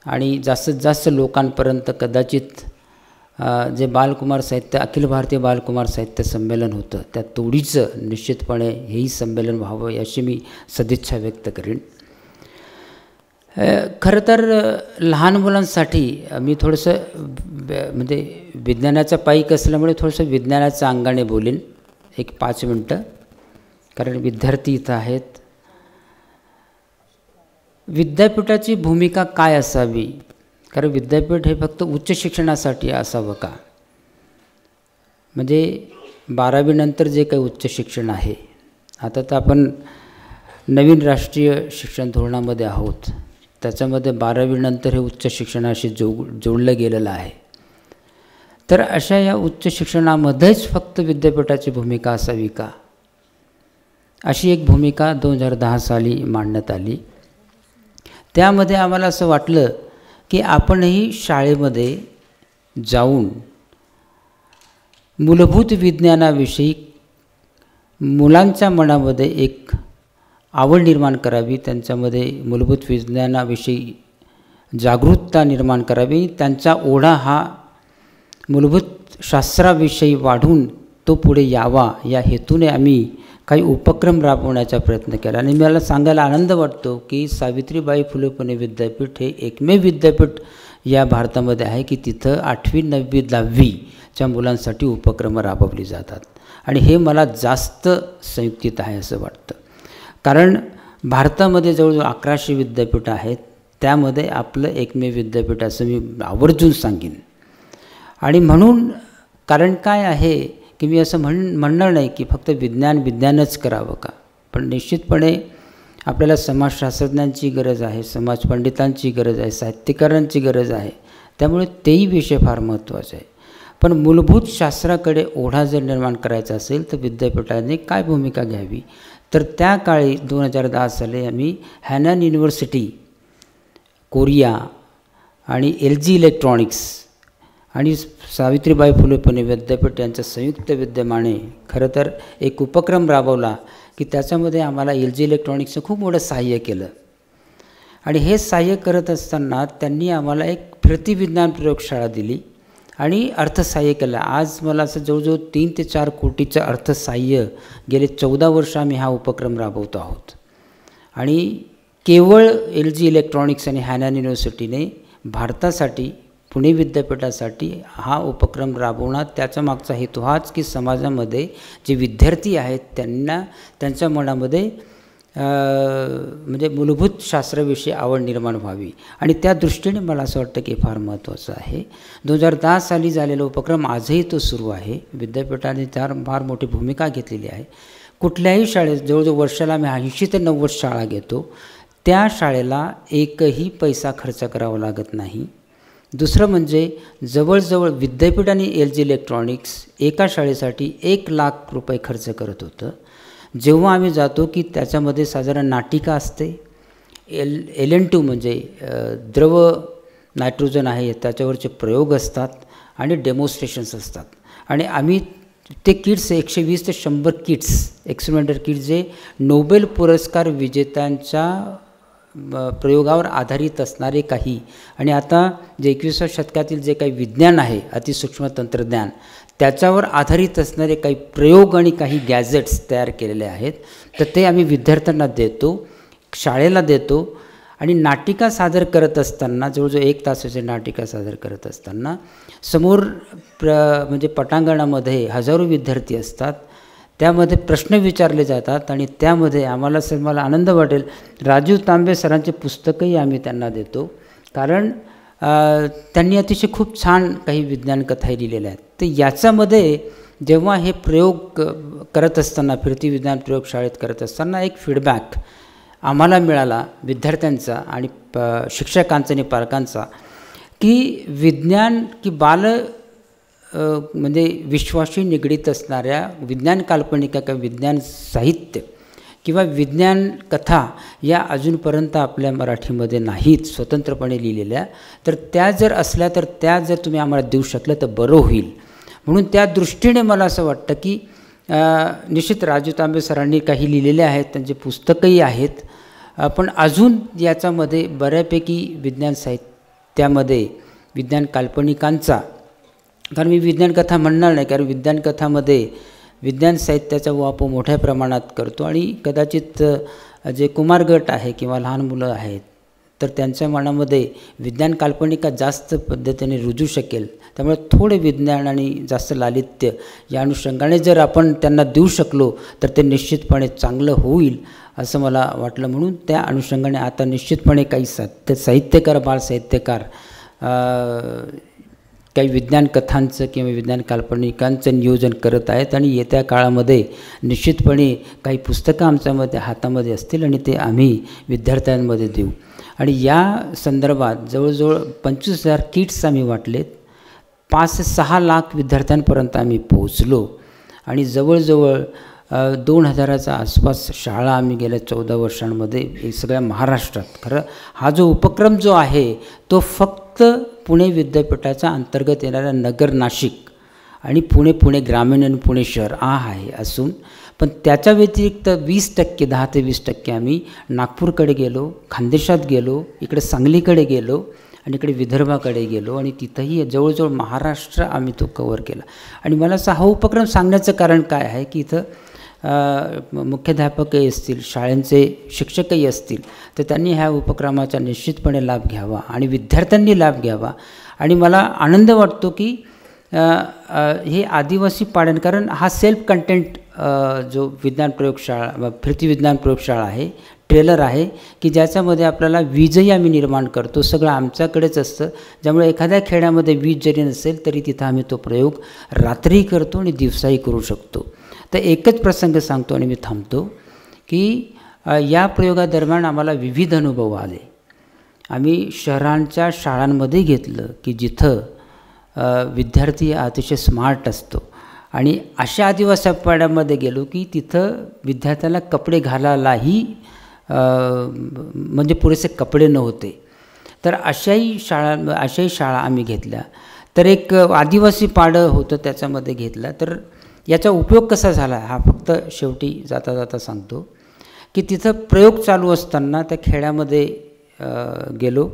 आणि जास्तीत जास्त लोकांपर्यंत कदाचित जे बालकुमार साहित्य, अखिल भारतीय बालकुमार साहित्य संमेलन होतं त्या तोडीचं निश्चितपणे हेही संमेलन व्हावं याची मी सदिच्छा व्यक्त करीन. खरं तर लहान मुलांसाठी मी थोडंसं म्हणजे विज्ञानाच्या पायीक असल्यामुळे थोडंसं विज्ञानाच्या अंगाने बोलेन 1-5 मिनटं, कारण विद्यार्थी इथं आहेत. विद्यापीठाची भूमिका काय असावी, कारण विद्यापीठ हे फक्त उच्च शिक्षणासाठी असावं का? म्हणजे 12वी नंतर जे काही उच्च शिक्षण आहे, आता तर आपण नवीन राष्ट्रीय शिक्षण धोरणामध्ये आहोत, त्याच्यामध्ये 12वी नंतर हे उच्च शिक्षणाशी जोडलं गेलेलं आहे. तर अशा या उच्च शिक्षणामध्येच फक्त विद्यापीठाची भूमिका असावी का? अशी एक भूमिका 2010 साली मांडण्यात आली. त्यामध्ये आम्हाला असं वाटलं की आपणही शाळेमध्ये जाऊन मूलभूत विज्ञानाविषयी मुलांच्या मनामध्ये एक आवड निर्माण करावी, त्यांच्यामध्ये मूलभूत विज्ञानाविषयी जागरूकता निर्माण करावी, त्यांचा ओढा हा मूलभूत शास्त्राविषयी वाढून तो पुढे यावा या हेतूने आम्ही काही उपक्रम राबवण्याचा प्रयत्न केला. आणि मला सांगायला आनंद वाटतो की सावित्रीबाई फुले पुणे विद्यापीठ हे एकमेव विद्यापीठ या भारतामध्ये आहे की तिथं 8वी 9वी 10वीच्या मुलांसाठी उपक्रम राबवली जातात. आणि हे मला जास्त संयुक्तित आहे असं वाटतं, कारण भारतामध्ये जवळजवळ 1100 विद्यापीठं आहेत, त्यामध्ये आपलं एकमेव विद्यापीठ असं मी आवर्जून सांगेन. आणि म्हणून कारण काय आहे की मी असं म्हणणार नाही की फक्त विज्ञानच करावं का, पण निश्चितपणे आपल्याला समाजशास्त्रज्ञांची गरज आहे, समाज पंडितांची गरज आहे, साहित्यकारांची गरज आहे, त्यामुळे तेही विषय फार महत्त्वाचे आहे. पण मूलभूत शास्त्राकडे ओढा जर निर्माण करायचा असेल तर विद्यापीठाने काय भूमिका घ्यावी, तर त्या काळी 2010 साली आम्ही हॅनन युनिव्हर्सिटी कोरिया आणि LG इलेक्ट्रॉनिक्स आणि सावित्रीबाई फुले पुणे विद्यापीठ यांच्या संयुक्त विद्यमाने खरं तर एक उपक्रम राबवला की त्याच्यामध्ये आम्हाला LG इलेक्ट्रॉनिक्सचं खूप मोठं सहाय्य केलं. आणि हे सहाय्य करत असताना त्यांनी आम्हाला एक फिरती विज्ञान प्रयोगशाळा दिली आणि अर्थसहाय्य केलं. आज मला असं जवळजवळ 3 ते 4 कोटीचं अर्थसहाय्य गेले 14 वर्ष आम्ही हा उपक्रम राबवतो आहोत. आणि केवळ LG इलेक्ट्रॉनिक्स आणि हॅनन युनिव्हर्सिटीने भारतासाठी पुणे विद्यापीठासाठी हा उपक्रम राबवणार. त्याचा मागचा हेतू हाच की समाजामध्ये जे विद्यार्थी आहेत त्यांना त्यांच्या मनामध्ये म्हणजे मूलभूत शास्त्राविषयी आवड निर्माण व्हावी. आणि त्या दृष्टीने मला असं वाटतं की फार महत्त्वाचं आहे. 2010 साली झालेला उपक्रम आजही तो सुरू आहे. विद्यापीठाने त्यावर फार मोठी भूमिका घेतलेली आहे. कुठल्याही शाळेत जवळजवळ वर्षाला आम्ही 80 ते 90 शाळा घेतो, त्या शाळेला एकही पैसा खर्च करावा लागत नाही. दुसरं म्हणजे जवळजवळ विद्यापीठ आणि LG इलेक्ट्रॉनिक्स एका शाळेसाठी 1 लाख रुपये खर्च करत होतं. जेव्हा आम्ही जातो की त्याच्यामध्ये साधारण नाटिका असते, LN2 म्हणजे द्रव नायट्रोजन आहे त्याच्यावरचे प्रयोग असतात आणि डेमॉन्स्ट्रेशन्स असतात. आणि आम्ही ते किट्स 120 ते 100 किट्स एक्सपेरिमेंटल किट्स जे नोबेल पुरस्कार विजेत्यांच्या प्रयोगावर आधारित असणारे काही आणि आता जे 21व्या शतकातील जे काही विज्ञान आहे अतिसूक्ष्म तंत्रज्ञान त्याच्यावर आधारित असणारे काही प्रयोग आणि काही गॅजेट्स तयार केलेले आहेत, तर ते आम्ही विद्यार्थ्यांना देतो, शाळेला देतो. आणि नाटिका सादर करत असताना जवळजवळ 1 तासाची नाटिका सादर करत असताना समोर म्हणजे पटांगणामध्ये हजारो विद्यार्थी असतात, त्यामध्ये प्रश्न विचारले जातात आणि त्यामध्ये मला आनंद वाटेल राजीव तांबे सरांचे पुस्तकही आम्ही त्यांना देतो, कारण त्यांनी अतिशय खूप छान काही विज्ञान कथाही लिहिलेल्या आहेत. तर याच्यामध्ये जेव्हा हे प्रयोग करत असताना फिरती विज्ञान प्रयोगशाळेत करत असताना एक फीडबॅक आम्हाला मिळाला विद्यार्थ्यांचा आणि शिक्षकांचा आणि पालकांचा की विज्ञान की म्हणजे विश्वाशी निगडीत असणाऱ्या विज्ञान काल्पनिका किंवा विज्ञान साहित्य किंवा विज्ञान कथा या अजूनपर्यंत आपल्या मराठीमध्ये नाहीत स्वतंत्रपणे लिहिलेल्या, तर त्या जर असल्या तर त्या जर तुम्ही आम्हाला देऊ शकलं तर बरं होईल. म्हणून त्या दृष्टीने मला असं वाटतं की निश्चित राजू तांबे सरांनी काही लिहिलेले आहेत, त्यांचे पुस्तकही आहेत, पण अजून याच्यामध्ये बऱ्यापैकी विज्ञान साहित्यामध्ये विज्ञान काल्पनिकांचा, कारण मी विज्ञान कथा म्हणणार नाही, कारण विज्ञान कथामध्ये विज्ञान साहित्याचा वापर मोठ्या प्रमाणात करतो आणि कदाचित जे कुमार गट आहे किंवा लहान मुलं आहेत तर त्यांच्या मनामध्ये विज्ञान काल्पनिका जास्त पद्धतीने रुजू शकेल. त्यामुळे थोडे विज्ञान आणि जास्त लालित्य या अनुषंगाने जर आपण त्यांना देऊ शकलो तर ते निश्चितपणे चांगलं होईल असं मला वाटलं. म्हणून त्या अनुषंगाने आता निश्चितपणे काही साहित्यकार बाल साहित्यकार काही विज्ञान कथांचं किंवा विज्ञान काल्पनिकांचं नियोजन करत आहेत आणि येत्या काळामध्ये निश्चितपणे काही पुस्तकं आमच्यामध्ये हातामध्ये असतील आणि ते आम्ही विद्यार्थ्यांमध्ये देऊ. आणि या संदर्भात जवळजवळ 25,000 किट्स आम्ही वाटलेत, 5 ते 6 लाख विद्यार्थ्यांपर्यंत आम्ही पोहोचलो आणि जवळजवळ 2000च्या आसपास शाळा आम्ही गेल्या 14 वर्षांमध्ये सगळ्या महाराष्ट्रात. खरं हा जो उपक्रम जो आहे तो फक्त पुणे विद्यापीठाच्या अंतर्गत येणाऱ्या नगर, नाशिक आणि पुणे ग्रामीण आणि पुणे शहर आहे असून, पण त्याच्या व्यतिरिक्त 20% 10 ते 20% आम्ही नागपूरकडे गेलो, खानदेशात गेलो, इकडे सांगलीकडे गेलो आणि इकडे विदर्भाकडे गेलो आणि तिथंही जवळजवळ महाराष्ट्र आम्ही तो कवर केला. आणि मला असं हा उपक्रम सांगण्याचं कारण काय आहे की इथं मुख्याध्यापकही असतील, शाळेंचे शिक्षकही असतील, तर त्यांनी ह्या उपक्रमाचा निश्चितपणे लाभ घ्यावा आणि विद्यार्थ्यांनी लाभ घ्यावा. आणि मला आनंद वाटतो की हे आदिवासी पाड्यान, कारण हा सेल्फ कंटेंट जो विज्ञान प्रयोगशाळा, फिरती विज्ञान प्रयोगशाळा आहे, ट्रेलर आहे की ज्याच्यामध्ये आपल्याला वीजही आम्ही निर्माण करतो, सगळं आमच्याकडेच असतं. ज्यामुळे एखाद्या खेड्यामध्ये वीज जरी नसेल तरी तिथं आम्ही तो प्रयोग रात्रीही करतो आणि दिवसाही करू शकतो. तर एकच प्रसंग सांगतो आणि मी थांबतो की या प्रयोगादरम्यान आम्हाला विविध अनुभव आले. आम्ही शहरांच्या शाळांमध्ये घेतलं की जिथं विद्यार्थी अतिशय स्मार्ट असतो आणि अशा आदिवासी पाड्यामध्ये गेलो की तिथं विद्यार्थ्याला कपडे घालायलाही म्हणजे पुरेसे कपडे नव्हते. तर अशाही शाळा आम्ही घेतल्या. तर एक आदिवासी पाडं होतं त्याच्यामध्ये घेतलं. तर याचा उपयोग कसा झाला हा फक्त शेवटी जाता जाता सांगतो की तिथं प्रयोग चालू असताना त्या खेड्यामध्ये गेलो.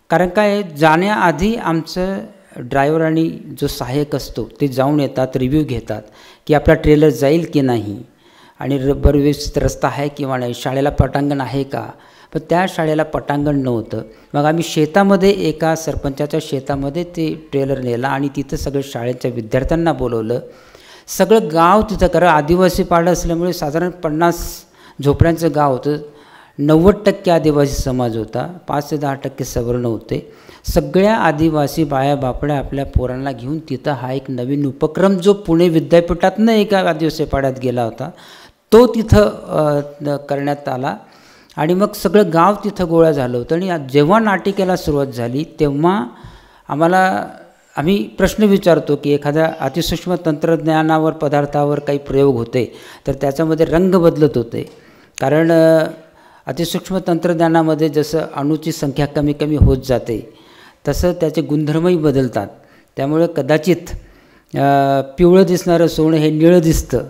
कारण काय, जाण्याआधी आमचं ड्रायव्हर आणि जो सहाय्यक असतो ते जाऊन येतात, रिव्ह्यू घेतात की आपला ट्रेलर जाईल की नाही आणि व्यवस्थित रस्ता आहे किंवा नाही, शाळेला पटांगण आहे का. पण त्या शाळेला पटांगण नव्हतं. मग आम्ही शेतामध्ये, एका सरपंचाच्या शेतामध्ये ते ट्रेलर नेला आणि तिथं सगळं शाळेच्या विद्यार्थ्यांना बोलवलं. सगळं गाव तिथं, कारण आदिवासी पाडं असल्यामुळे साधारण 50 झोपड्यांचं गाव होतं. 90% आदिवासी समाज होता, 5 ते 10% सवर्ण होते. सगळ्या आदिवासी बाया बापड्या आपल्या पोरांना घेऊन तिथं हा एक नवीन उपक्रम जो पुणे विद्यापीठातनं एका आदिवासी पाड्यात गेला होता तो तिथं करण्यात आला. आणि मग सगळं गाव तिथं गोळा झालं होतं. आणि जेव्हा नाटिकेला सुरुवात झाली तेव्हा आम्ही प्रश्न विचारतो की एखाद्या अतिसूक्ष्म तंत्रज्ञानावर, पदार्थावर काही प्रयोग होते तर त्याच्यामध्ये रंग बदलत होते. कारण अतिसूक्ष्म तंत्रज्ञानामध्ये जसं अणूची संख्या कमी कमी होत जाते तसं त्याचे गुणधर्मही बदलतात. त्यामुळे कदाचित पिवळं दिसणारं सोनं हे निळं दिसतं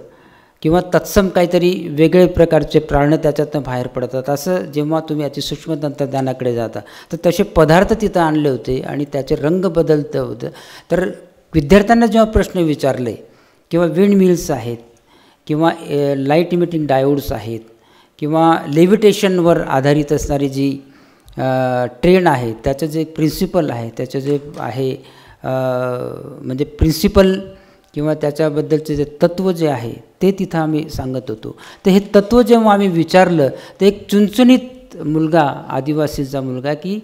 किंवा तत्सम काहीतरी वेगळे प्रकारचे प्राण त्याच्यातनं बाहेर पडतात. असं जेव्हा तुम्ही अतिसूक्ष्म तंत्रज्ञानाकडे जाता तर तसे पदार्थ तिथं आणले होते आणि त्याचे रंग बदलतं होतं. तर विद्यार्थ्यांना जेव्हा प्रश्न विचारले किंवा विंड मिल्स आहेत किंवा लाईट इमिटिंग डायोड्स आहेत किंवा लेव्हिटेशनवर आधारित असणारी जी ट्रेन आहे त्याचं जे प्रिन्सिपल आहे, त्याचं जे आहे म्हणजे प्रिन्सिपल किंवा त्याच्याबद्दलचे जे तत्त्व जे आहे ते तिथं आम्ही सांगत होतो. तर हे तत्त्व जेव्हा आम्ही विचारलं तर एक चुणचुणीत मुलगा, आदिवासीचा मुलगा, की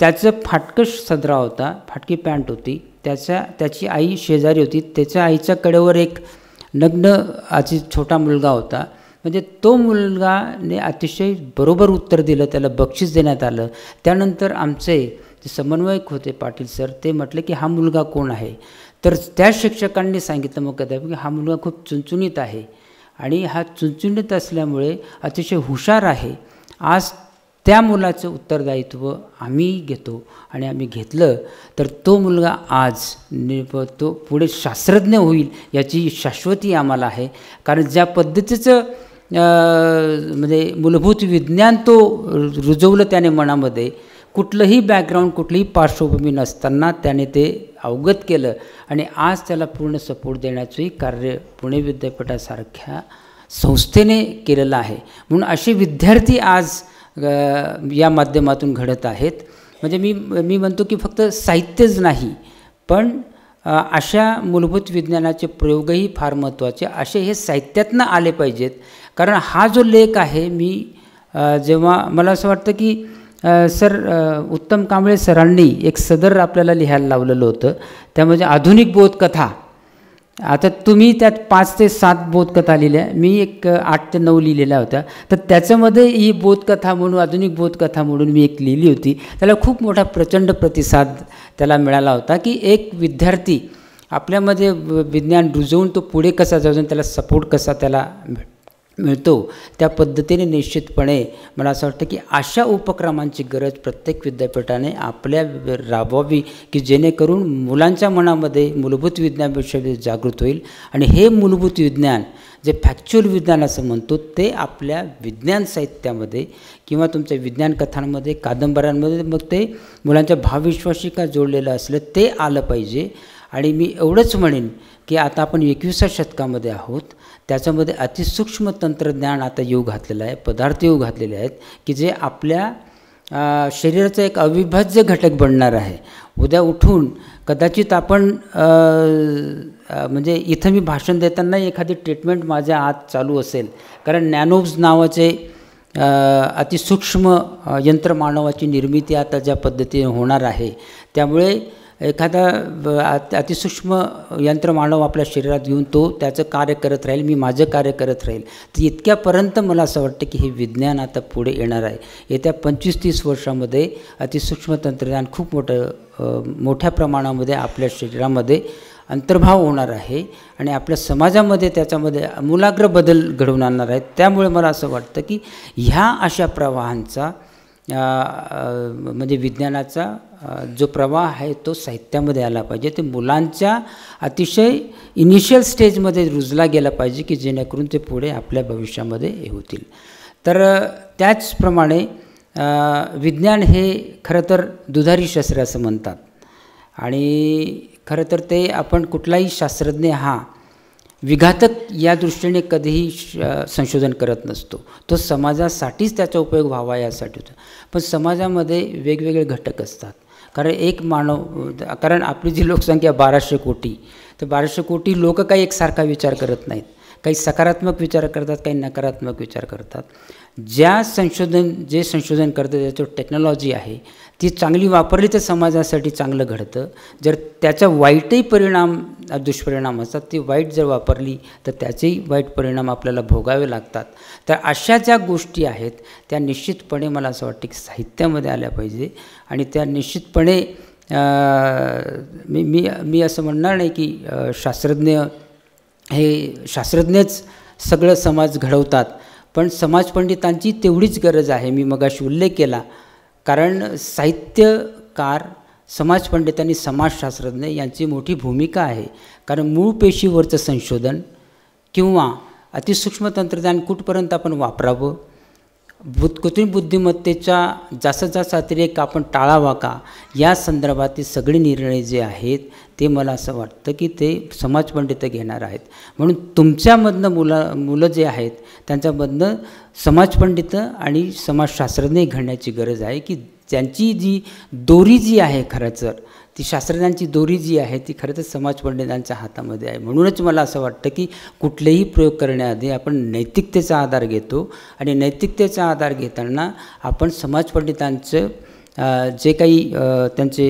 त्याचं फाटकं सदरा होता, फाटकी पॅन्ट होती, त्याची आई शेजारी होती, त्याच्या आईच्या कडेवर एक नग्न छोटा मुलगा होता. म्हणजे तो मुलगाने अतिशय बरोबर उत्तर दिलं, त्याला बक्षीस देण्यात आलं. त्यानंतर आमचे जे समन्वयक होते पाटील सर, ते म्हटले की हा मुलगा कोण आहे. तर त्या शिक्षकांनी सांगितलं मग की हा मुलगा खूप चुणचुणीत आहे आणि हा चुणचुणीत असल्यामुळे अतिशय हुशार आहे. आज त्या मुलाचं उत्तरदायित्व आम्ही घेतो आणि आम्ही घेतलं तर तो मुलगा आज तो पुढे शास्त्रज्ञ होईल याची शाश्वती आम्हाला आहे. कारण ज्या पद्धतीचं म्हणजे मूलभूत विज्ञान तो रुजवलं त्याने मनामध्ये, कुठलंही बॅकग्राऊंड, कुठलीही पार्श्वभूमी नसताना त्याने ते अवगत केलं आणि आज त्याला पूर्ण सपोर्ट देण्याचंही कार्य पुणे विद्यापीठासारख्या संस्थेने केलेलं आहे. म्हणून असे विद्यार्थी आज या माध्यमातून घडत आहेत. म्हणजे मी म्हणतो की फक्त साहित्यच नाही पण अशा मूलभूत विज्ञानाचे प्रयोगही फार महत्त्वाचे, असे हे साहित्यातनं आले पाहिजेत. कारण हा जो लेख आहे, मी जेव्हा मला असं वाटतं की सर उत्तम कांबळे सरांनी एक सदर आपल्याला लिहायला लावलेलं होतं, त्यामध्ये आधुनिक बोधकथा. आता तुम्ही त्यात 5 ते 7 बोधकथा लिहिल्या, मी एक 8 ते 9 लिहिलेल्या होत्या. तर त्याच्यामध्ये ही बोधकथा म्हणून, आधुनिक बोधकथा म्हणून मी एक लिहिली होती. त्याला खूप मोठा प्रचंड प्रतिसाद त्याला मिळाला होता की एक विद्यार्थी आपल्यामध्ये विज्ञान रुजवून तो पुढे कसा जाऊन त्याला सपोर्ट कसा त्याला मिळतो, त्या पद्धतीने निश्चितपणे मला असं वाटतं की अशा उपक्रमांची गरज प्रत्येक विद्यापीठाने आपल्या राबवावी, की जेणेकरून मुलांच्या मनामध्ये मूलभूत विज्ञानाविषयी जागृत होईल आणि हे मूलभूत विज्ञान जे फॅक्च्युअल विज्ञान असं म्हणतो ते आपल्या विज्ञान साहित्यामध्ये किंवा तुमच्या विज्ञान कथांमध्ये, कादंबऱ्यांमध्ये मग ते मुलांच्या भावविश्वाशी का जोडलेलं असलं ते आलं पाहिजे. आणि मी एवढंच म्हणेन की आता आपण 21व्या शतकामध्ये आहोत, त्याच्यामध्ये अतिसूक्ष्म तंत्रज्ञान आता येऊ घातलेलं आहे, पदार्थ येऊ घातलेले आहेत की जे आपल्या शरीराचा एक अविभाज्य घटक बनणार आहे. उद्या उठून कदाचित आपण म्हणजे इथं मी भाषण देताना एखादी ट्रीटमेंट माझ्या आत चालू असेल, कारण नॅनोब्स नावाचे अतिसूक्ष्म यंत्रमानवाची निर्मिती आता ज्या पद्धतीने होणार आहे, त्यामुळे एखादा अतिसूक्ष्म यंत्रमानव आपल्या शरीरात घेऊन तो त्याचं कार्य करत राहील, मी माझं कार्य करत राहील. तर इतक्यापर्यंत मला असं वाटतं की हे विज्ञान आता पुढे येणार आहे. येत्या 25-30 वर्षामध्ये अतिसूक्ष्म तंत्रज्ञान खूप मोठ्या प्रमाणामध्ये आपल्या शरीरामध्ये अंतर्भाव होणार आहे आणि आपल्या समाजामध्ये त्याच्यामध्ये आमूलाग्र बदल घडवून आणणार आहेत. त्यामुळे मला असं वाटतं की ह्या अशा प्रवाहांचा म्हणजे विज्ञानाचा जो प्रवाह आहे तो साहित्यामध्ये आला पाहिजे. ते मुलांच्या अतिशय इनिशियल स्टेजमध्ये रुजला गेला पाहिजे की जेणेकरून ते पुढे आपल्या भविष्यामध्ये हे होतील. तर त्याचप्रमाणे विज्ञान हे खरं तर दुधारी शस्त्र असं म्हणतात आणि खरं तर ते आपण कुठलाही शास्त्रज्ञ हा विघातक या दृष्टीने कधीही संशोधन करत नसतो. तो समाजासाठीच त्याचा उपयोग व्हावा यासाठी होतो. पण समाजामध्ये वेगवेगळे घटक असतात. कारण आपली जी लोकसंख्या 1200 कोटी, तर 1200 कोटी लोक काही एकसारखा विचार करत नाहीत. काही सकारात्मक विचार करतात, काही नकारात्मक विचार करतात. जे संशोधन करतं त्याच्यावर टेक्नॉलॉजी आहे ती चांगली वापरली तर समाजासाठी चांगलं घडतं. जर त्याचा वाईटही दुष्परिणाम असतात, ती वाईट जर वापरली तर त्याचेही वाईट परिणाम आपल्याला भोगावे लागतात. तर अशा ज्या गोष्टी आहेत त्या निश्चितपणे मला असं वाटतं की साहित्यामध्ये आल्या पाहिजे आणि त्या निश्चितपणे मी असं म्हणणार नाही की शास्त्रज्ञच सगळं समाज घडवतात, पण समाजपंडितांची तेवढीच गरज आहे. मी मगाशी उल्लेख केला, कारण साहित्यकार, समाजपंडित आणि समाजशास्त्रज्ञ यांची मोठी भूमिका आहे. कारण मूळ पेशीवरचं संशोधन किंवा अतिसूक्ष्म तंत्रज्ञान कुठपर्यंत आपण वापरावं, कृत्रिम बुद्धिमत्तेचा जास्तीत जास्त अतिरेक आपण टाळावा का, या संदर्भातील सगळे निर्णय जे आहेत ते मला असं वाटतं की ते समाजपंडित घेणार आहेत. म्हणून तुमच्यामधनं मुलं जे आहेत त्यांच्यामधनं समाजपंडित आणि समाजशास्त्रज्ञ घडण्याची गरज आहे की त्यांची जी दोरी जी आहे खरं तर ती शास्त्रज्ञांची दोरी जी आहे ती खरं तर समाजपंडितांच्या हातामध्ये आहे. म्हणूनच मला असं वाटतं की कुठलेही प्रयोग करण्याआधी आपण नैतिकतेचा आधार घेतो आणि नैतिकतेचा आधार घेताना आपण समाजपंडितांचं जे काही त्यांचे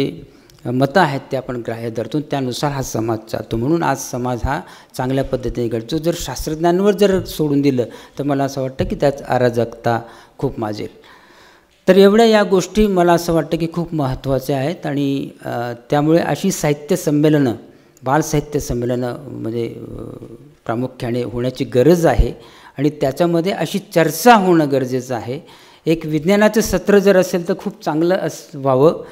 मतं आहेत ते आपण ग्राह्य धरतो, त्यानुसार हा समाज चालतो. म्हणून आज समाज हा चांगल्या पद्धतीने घडतो. जर शास्त्रज्ञांवर जर सोडून दिलं तर मला असं वाटतं की त्यात अराजकता खूप माजेल. तर एवढ्या या गोष्टी मला असं वाटतं की खूप महत्त्वाच्या आहेत आणि त्यामुळे अशी साहित्य संमेलनं, बालसाहित्य संमेलनं म्हणजे प्रामुख्याने होण्याची गरज आहे आणि त्याच्यामध्ये अशी चर्चा होणं गरजेचं आहे. एक विज्ञानाचं सत्र जर असेल तर खूप चांगलं व्हावं.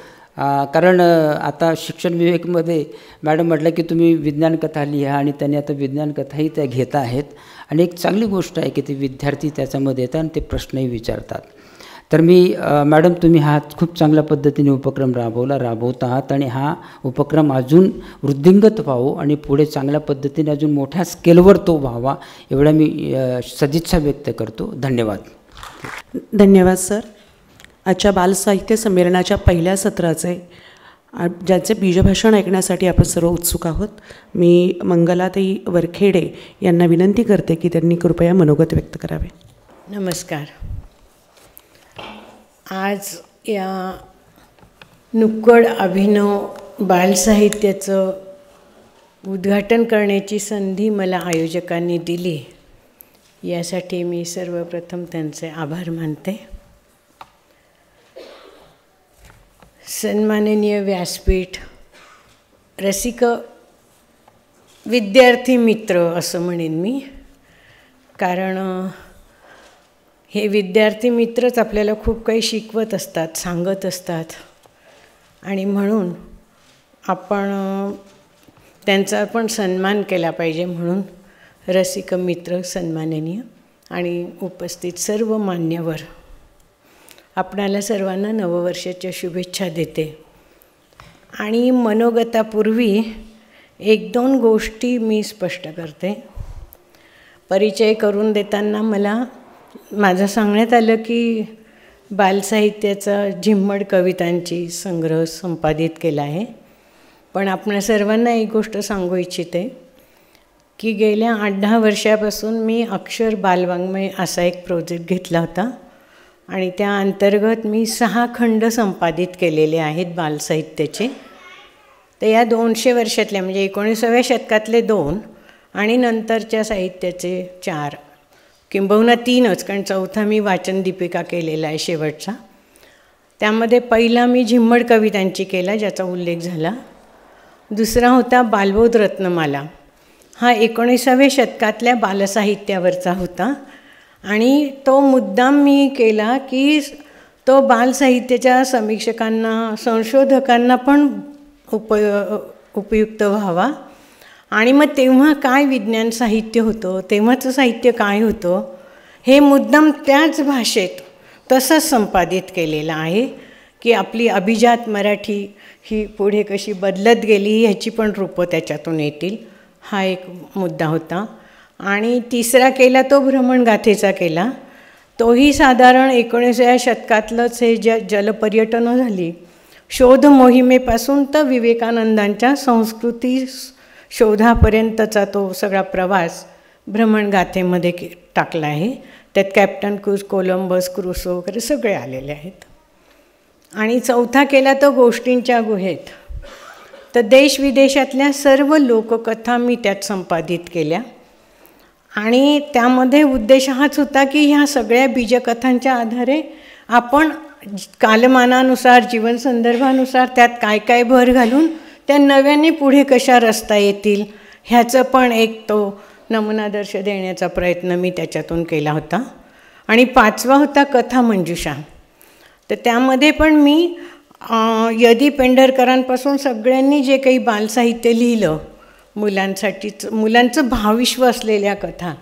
कारण आता शिक्षण विभागामध्ये मॅडम म्हटलं की तुम्ही विज्ञान कथा लिहा आणि त्यांनी आता विज्ञान कथाही त्या घेत आहेत आणि एक चांगली गोष्ट आहे की ते विद्यार्थी त्याच्यामध्ये येतात आणि ते प्रश्नही विचारतात. तर मॅडम तुम्ही हा खूप चांगल्या पद्धतीने उपक्रम राबवत आहात आणि हा उपक्रम अजून वृद्धिंगत व्हावं आणि पुढे चांगल्या पद्धतीने अजून मोठ्या स्केलवर तो व्हावा एवढ्या मी सदिच्छा व्यक्त करतो. धन्यवाद. धन्यवाद सर. आजच्या बालसाहित्य संमेलनाच्या पहिल्या सत्राचे ज्याचे बीजभाषण ऐकण्यासाठी आपण सर्व उत्सुक आहोत. मी मंगलाताई वरखेडे यांना विनंती करते की त्यांनी कृपया मनोगत व्यक्त करावे. नमस्कार. आज या नुक्कड अभिनव बालसाहित्याचं उद्घाटन करण्याची संधी मला आयोजकांनी दिली, यासाठी मी सर्वप्रथम त्यांचे आभार मानते. सन्माननीय व्यासपीठ, रसिक विद्यार्थी मित्र असं म्हणेन मी, कारण हे विद्यार्थी मित्रच आपल्याला खूप काही शिकवत असतात, सांगत असतात, आणि म्हणून आपण त्यांचा पण सन्मान केला पाहिजे. म्हणून रसिक मित्र सन्माननीय आणि उपस्थित सर्व मान्यवर, आपणाला सर्वांना नववर्षाच्या शुभेच्छा देते. आणि मनोगतापूर्वी 1-2 गोष्टी मी स्पष्ट करते. परिचय करून देताना माझं सांगण्यात आलं की बालसाहित्याचा झिम्मड कवितांची संग्रह संपादित केला आहे. पण आपणा सर्वांना एक गोष्ट सांगू इच्छिते की गेल्या 8-10 वर्षापासून मी अक्षर बालवाङ्मय असा एक प्रोजेक्ट घेतला होता आणि त्या अंतर्गत मी 6 खंड संपादित केलेले आहेत बालसाहित्याचे. तर या 200 वर्षातल्या म्हणजे 19व्या शतकातले 2 आणि नंतरच्या साहित्याचे 4 किंबहुना 3च, कारण 4था मी वाचन दीपिका केलेला आहे शेवटचा. त्यामध्ये पहिला मी झिम्मड कवितांची केला ज्याचा उल्लेख झाला. दुसरा होता बालबोध रत्नमाला, हा 19व्या शतकातल्या बालसाहित्यावरचा होता आणि तो मुद्दाम मी केला की तो बालसाहित्याच्या समीक्षकांना संशोधकांना पण उपयुक्त व्हावा. आणि मग तेव्हा काय विज्ञान साहित्य होतं, तेव्हाचं साहित्य काय होतं हे मुद्दाम त्याच भाषेत तसंच संपादित केलेलं आहे की आपली अभिजात मराठी ही पुढे कशी बदलत गेली ह्याची पण रूपं त्याच्यातून येतील, हा एक मुद्दा होता. आणि तिसरा केला तो भ्रमणगाथेचा केला. तोही साधारण 19व्या शतकातलंच हे जलपर्यटनं झाली, शोध मोहिमेपासून तर विवेकानंदांच्या संस्कृती शोधापर्यंतचा तो सगळा प्रवास भ्रमणगाथेमध्ये टाकला आहे. त्यात कॅप्टन कोलंबस, क्रुसो वगैरे सगळे आलेले आहेत. आणि चौथा केला तो गोष्टींच्या गुहेत. तर देशविदेशातल्या सर्व लोककथा मी त्यात संपादित केल्या आणि त्यामध्ये उद्देश हाच होता की ह्या सगळ्या बीजकथांच्या आधारे आपण कालमानानुसार जीवनसंदर्भानुसार त्यात काय काय भर घालून त्या नव्याने पुढे कशा रचता येतील ह्याचं पण एक तो नमुनादर्श देण्याचा प्रयत्न मी त्याच्यातून केला होता. आणि 5वा होता कथा मंजुषा. तर त्यामध्ये पण मी यदी पेंढरकरांपासून सगळ्यांनी जे काही बालसाहित्य लिहिलं मुलांसाठीच, मुलांचं भावविश्व असलेल्या कथा,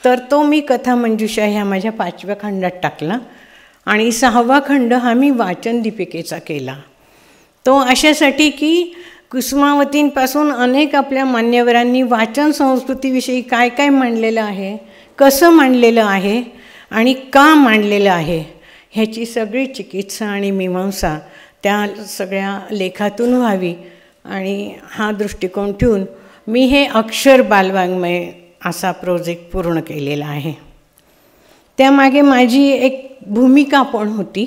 तर तो मी कथा मंजुषा ह्या माझ्या 5व्या खंडात टाकला. आणि 6वा खंड हा मी वाचन दीपिकेचा केला. तो अशासाठी की कुसुमावतींपासून अनेक आपल्या मान्यवरांनी वाचन संस्कृतीविषयी काय काय मांडलेलं आहे, कसं मांडलेलं आहे आणि का मांडलेलं आहे ह्याची सगळी चिकित्सा आणि मीमांसा त्या सगळ्या लेखातून व्हावी. आणि हा दृष्टिकोन ठेवून मी हे अक्षर बालवाङ्मय असा प्रोजेक्ट पूर्ण केलेला आहे. त्यामागे माझी एक भूमिका पण होती.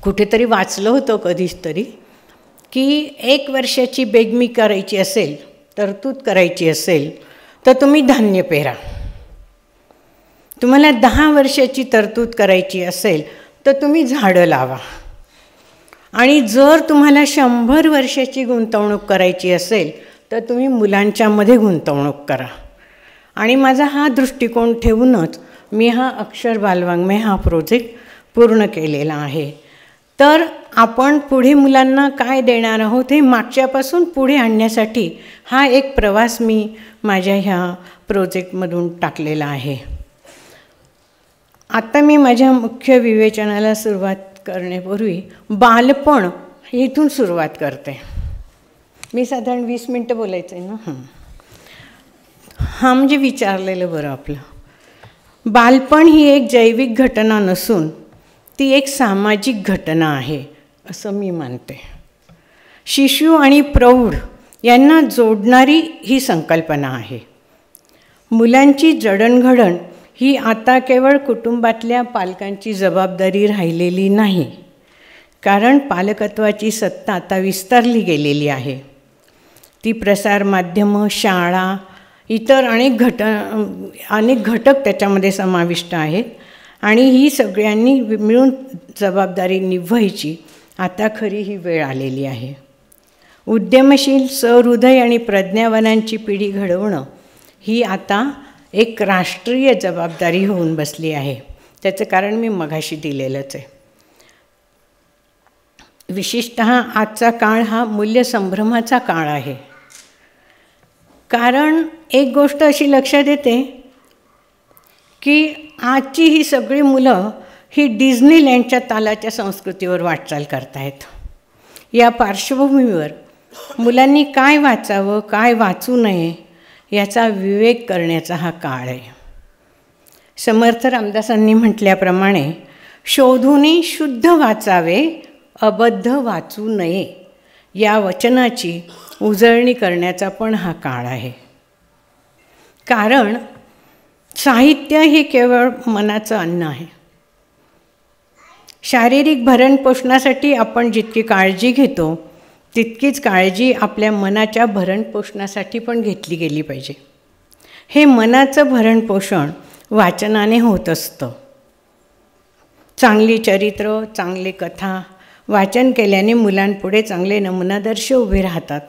कुठेतरी वाचलं होतं कधीच तरी की 1 वर्षाची बेगमी करायची असेल, तरतूद करायची असेल तर तुम्ही धान्य पेरा. तुम्हाला 10 वर्षाची तरतूद करायची असेल तर तुम्ही झाडं लावा. आणि जर तुम्हाला 100 वर्षाची गुंतवणूक करायची असेल तर तुम्ही मुलांच्यामध्ये गुंतवणूक करा. आणि माझा हा दृष्टिकोन ठेवूनच मी हा अक्षर बालवाङ्मय हा प्रोजेक्ट पूर्ण केलेला आहे. तर आपण पुढे मुलांना काय देणार आहोत हे मागच्यापासून पुढे आणण्यासाठी हा एक प्रवास मी माझ्या ह्या प्रोजेक्टमधून टाकलेला आहे. आता मी माझ्या मुख्य विवेचनाला सुरुवात करण्यापूर्वी बालपण इथून सुरुवात करते. मी साधारण 20 मिनटं बोलायचं आहे ना. हा म्हणजे विचारलेलं बरं आपलं. बालपण ही एक जैविक घटना नसून ती एक सामाजिक घटना आहे असं मी मानते. शिशु आणि प्रौढ यांना जोडणारी ही संकल्पना आहे. मुलांची जडणघडण ही आता केवळ कुटुंबातल्या पालकांची जबाबदारी राहिलेली नाही, कारण पालकत्वाची सत्ता आता विस्तारली गेलेली आहे. ती प्रसारमाध्यमं, शाळा, इतर अनेक घटक त्याच्यामध्ये समाविष्ट आहेत आणि ही सगळ्यांनी मिळून जबाबदारी निभवायची आता खरी ही वेळ आलेली आहे. उद्यमशील, सहृदय आणि प्रज्ञावानांची पिढी घडवणं ही आता एक राष्ट्रीय जबाबदारी होऊन बसली आहे. त्याचं कारण मी मगाशी दिलेलंच आहे. विशेषतः आजचा काळ हा मूल्यसंभ्रमाचा काळ आहे. कारण एक गोष्ट अशी लक्षात येते की आजची ही सगळी मुलं ही डिझनीलँडच्या तालाच्या संस्कृतीवर वाटचाल करतायत. या पार्श्वभूमीवर मुलांनी काय वाचावं, काय वाचू नये याचा विवेक करण्याचा हा काळ आहे. समर्थ रामदासांनी म्हटल्याप्रमाणे शोधूनी शुद्ध वाचावे, अबद्ध वाचू नये या वचनाची उजळणी करण्याचा पण हा काळ आहे. कारण साहित्य हे केवळ मनाचं अन्न आहे. शारीरिक भरणपोषणासाठी आपण जितकी काळजी घेतो तितकीच काळजी आपल्या मनाच्या भरणपोषणासाठी पण घेतली गेली पाहिजे. हे मनाचं भरणपोषण वाचनाने होत असतं. चांगली चरित्र, चांगली कथा वाचन केल्याने मुलांपुढे चांगले नमुनादर्श उभे राहतात.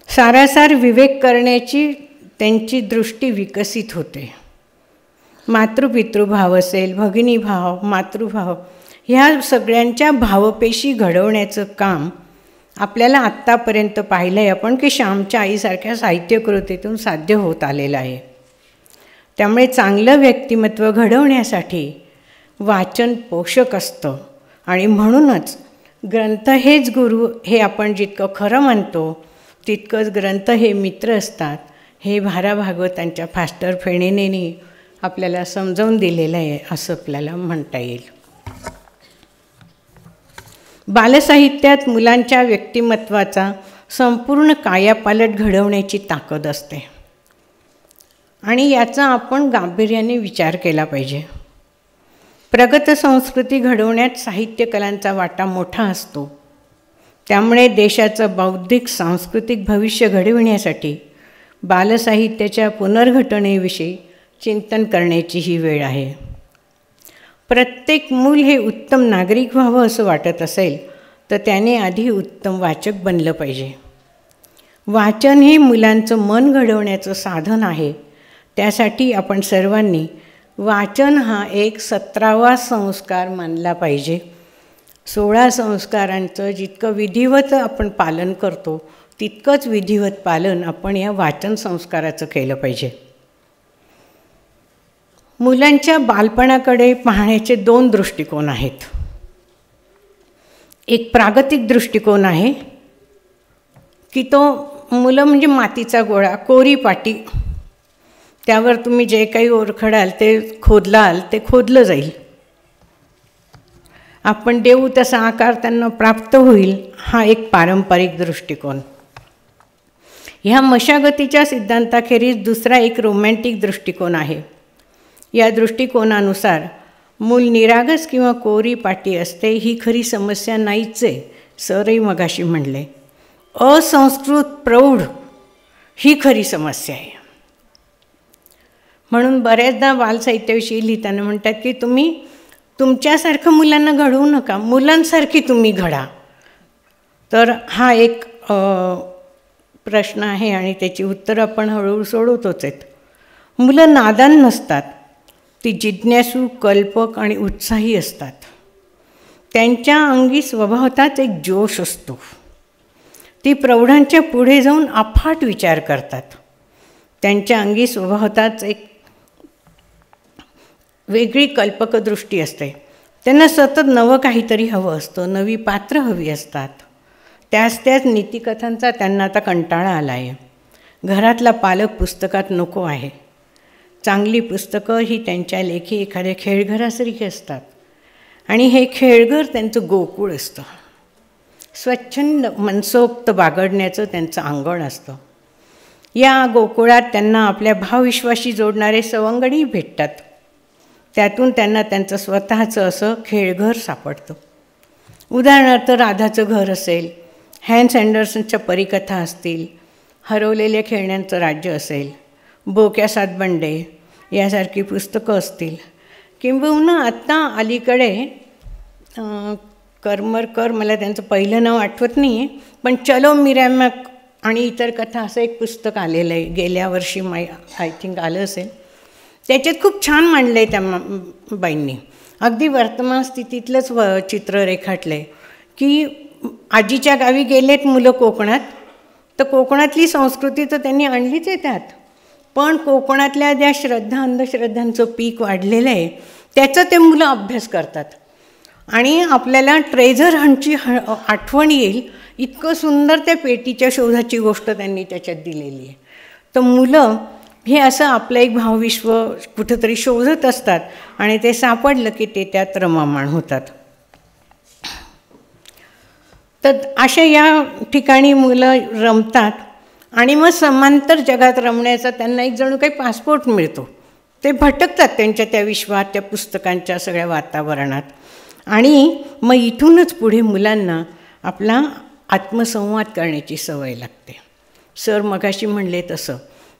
सारासार विवेक करण्याची त्यांची दृष्टी विकसित होते. मातृपितृभाव असेल, भगिनीभाव, मातृभाव ह्या सगळ्यांच्या भावपेशी घडवण्याचं काम आपल्याला आत्तापर्यंत पाहिलं आहे आपण की श्यामच्या आईसारख्या साहित्यकृतीतून साध्य होत आलेलं आहे. त्यामुळे चांगलं व्यक्तिमत्व घडवण्यासाठी वाचन पोषक असतं आणि म्हणूनच ग्रंथ हेच गुरु हे आपण जितकं खरं मानतो तितकंच ग्रंथ हे मित्र असतात हे भारा भागवतांच्या फास्टर फेणेने आपल्याला समजावून दिलेलं आहे असं आपल्याला म्हणता येईल. बालसाहित्यात मुलांच्या व्यक्तिमत्वाचा संपूर्ण कायापालट घडवण्याची ताकद असते आणि याचा आपण गांभीर्याने विचार केला पाहिजे. प्रगत संस्कृती घडवण्यात साहित्य कलांचा वाटा मोठा असतो. त्यामुळे देशाचं बौद्धिक सांस्कृतिक भविष्य घडविण्यासाठी बालसाहित्याच्या पुनर्घटनेविषयी चिंतन करण्याची ही वेळ आहे. प्रत्येक मूल हे उत्तम नागरिक व्हावं असं वाटत असेल तर त्याने आधी उत्तम वाचक बनलं पाहिजे. वाचन हे मुलांचं मन घडवण्याचं साधन आहे. त्यासाठी आपण सर्वांनी वाचन हा एक 17वा संस्कार मानला पाहिजे. 16 संस्कारांचं जितकं विधिवत आपण पालन करतो तितकंच विधिवत पालन आपण या वाचन संस्काराचं केलं पाहिजे. मुलांच्या बालपणाकडे पाहण्याचे 2 दृष्टिकोन आहेत. एक प्रागतिक दृष्टिकोन आहे की तो मुलं म्हणजे मातीचा गोळा, कोरी पाटी, त्यावर तुम्ही जे काही ओरखडाल ते खोदलाल ते खोदलं जाईल. आपण देऊ तसा आकार त्यांना प्राप्त होईल, हा एक पारंपरिक दृष्टिकोन. ह्या मशागतीच्या सिद्धांताखेरीज दुसरा एक रोमॅन्टिक दृष्टिकोन आहे. या दृष्टिकोनानुसार मूल निरागस किंवा कोरी पाटी असते ही खरी समस्या नाहीच आहे. सरही मगाशी म्हणले असंस्कृत प्रौढ ही खरी समस्या आहे. म्हणून बऱ्याचदा बालसाहित्याविषयी लिहिताना म्हणतात की तुम्ही तुमच्यासारखं मुलांना घडवू नका, मुलांसारखी तुम्ही घडा. तर हा एक प्रश्न आहे आणि त्याची उत्तरं आपण हळूहळू सोडवतोच आहेत. मुलं नादान नसतात, ती जिज्ञासू, कल्पक आणि उत्साही असतात. त्यांच्या अंगी स्वभावताच एक जोश असतो. ती प्रौढांच्या पुढे जाऊन अफाट विचार करतात. त्यांच्या अंगी स्वभावताच एक वेगळी कल्पकदृष्टी असते. त्यांना सतत नवं काहीतरी हवं असतं, नवी पात्र हवी असतात. त्याच नीतिकथांचा त्यांना आता कंटाळा आला आहे. घरातला पालक पुस्तकात नको आहे. चांगली पुस्तकं ही त्यांच्या लेखी एखाद्या खेळघरासारखी असतात आणि हे खेळघर त्यांचं गोकुळ असतं. स्वच्छंद मनसोक्त बागडण्याचं त्यांचं अंगण असतं. या गोकुळात त्यांना आपल्या भावविश्वाशी जोडणारे सवंगडी भेटतात. त्यातून त्यांना त्यांचं स्वतःचं असं खेळघर सापडतं. उदाहरणार्थ राधाचं घर असेल, हॅन्स अँडरसनच्या परिकथा असतील, हरवलेल्या खेळण्यांचं राज्य असेल, बोक्या सातबंडे यासारखी पुस्तकं असतील, किंबहुना आत्ता अलीकडे करमरकर, मला त्यांचं पहिलं नाव आठवत नाही आहे, पण चलो मिरॅमक आणि इतर कथा असं एक पुस्तक आलेलं आहे, गेल्या वर्षी आय थिंक आलं असेल. त्याच्यात खूप छान मांडलं आहे त्या बाईंनी. अगदी वर्तमान स्थितीतलंच चित्र रेखाटलं आहे की आजीच्या गावी गेलेत मुलं कोकणात, तर कोकणातली संस्कृती तर त्यांनी आणलीच आहे त्यात, पण कोकणातल्या ज्या श्रद्धा अंधश्रद्धांचं पीक वाढलेलं आहे त्याचा ते मुलं अभ्यास करतात आणि आपल्याला ट्रेझर हंटची आठवण येईल इतकं सुंदर त्या पेटीच्या शोधाची गोष्ट त्यांनी त्याच्यात दिलेली आहे. तर मुलं हे असं आपलं एक भावविश्व कुठंतरी शोधत असतात आणि ते सापडलं की ते त्यात रममाण होतात. तर अशा या ठिकाणी मुलं रमतात आणि मग समांतर जगात रमण्याचा त्यांना एक जणू काही पासपोर्ट मिळतो. ते भटकतात त्यांच्या त्या विश्वात, त्या पुस्तकांच्या सगळ्या वातावरणात आणि मग इथूनच पुढे मुलांना आपला आत्मसंवाद करण्याची सवय लागते. सर मगाशी म्हणले तसं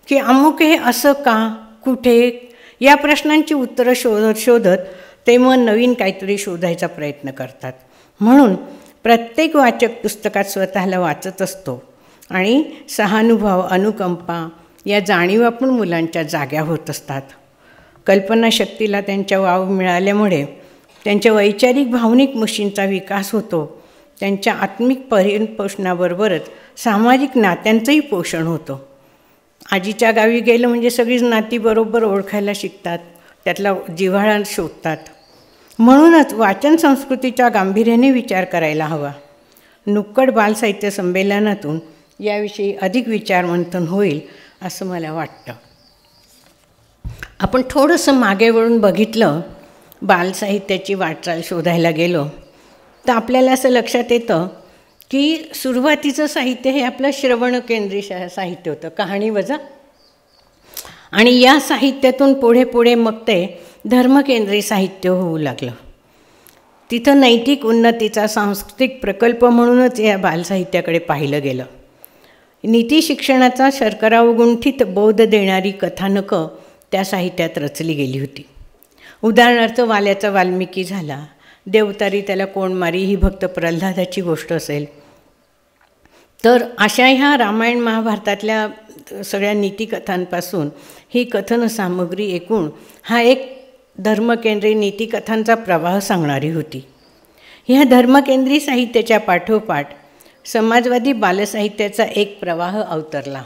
की अमुक हे असं का, कुठे, या प्रश्नांची उत्तरं शोधत शोधत ते मग नवीन काहीतरी शोधायचा प्रयत्न करतात. म्हणून प्रत्येक वाचक पुस्तकात स्वतःला वाचत असतो आणि सहानुभव, अनुकंपा या जाणीवा पण मुलांच्या जाग्या होत असतात. कल्पनाशक्तीला त्यांच्या वाव मिळाल्यामुळे त्यांच्या वैचारिक भावनिक मुशींचा विकास होतो. त्यांच्या आत्मिक परिपोषणाबरोबरच सामाजिक नात्यांचंही पोषण होतं. आजीच्या गावी गेलं म्हणजे सगळीच नाती बरोबर ओळखायला शिकतात, त्यातला जिव्हाळा शोधतात. म्हणूनच वाचन संस्कृतीच्या गांभीर्याने विचार करायला हवा. नुक्कड बालसाहित्य संमेलनातून याविषयी अधिक विचारमंथन होईल असं मला वाटतं. आपण थोडंसं मागे वळून बघितलं, बालसाहित्याची वाटचाल शोधायला गेलो तर आपल्याला असं लक्षात येतं की सुरुवातीचं साहित्य हे आपलं श्रवणकेंद्री साहित्य होतं, कहाणी वजा. आणि या साहित्यातून पुढे पुढे मग ते धर्मकेंद्री साहित्य होऊ लागलं. तिथं नैतिक उन्नतीचा सांस्कृतिक प्रकल्प म्हणूनच या बालसाहित्याकडे पाहिलं गेलं. नीती शिक्षणाचा शर्करा गुंठित बोध देणारी कथानकं त्या साहित्यात रचली गेली होती. उदाहरणार्थ वाल्याचा वाल्मिकी झाला, देवतारी त्याला कोण मारी ही भक्त प्रल्हादाची गोष्ट असेल. तर अशा ह्या रामायण महाभारतातल्या सगळ्या नीतिकथांपासून ही कथन सामग्री एकूण हा एक धर्मकेंद्री नीतिकथांचा प्रवाह सांगणारी होती. ह्या धर्मकेंद्री साहित्याच्या पाठोपाठ समाजवादी बालसाहित्याचा एक प्रवाह अवतरला.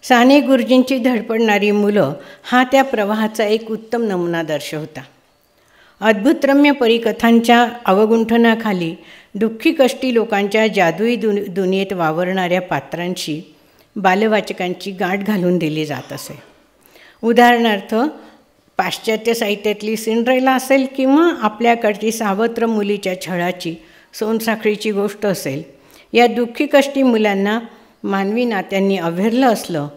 साने गुरुजींची धडपडणारी मुलं हा त्या प्रवाहाचा एक उत्तम नमुना दर्शवता. अद्भुतरम्य परिकथांच्या अवगुंठनाखाली दुःखी कष्टी लोकांच्या जादुई दुनियेत वावरणाऱ्या पात्रांशी बालवाचकांची गाठ घालून दिली जात असे. उदाहरणार्थ पाश्चात्य साहित्यातली सिंड्रेला असेल किंवा आपल्याकडची सावत्र मुलीच्या छळाची सोनसाखळीची गोष्ट असेल. या दुःखी कष्टी मुलांना मानवी नात्यांनी अव्हेरलं असलं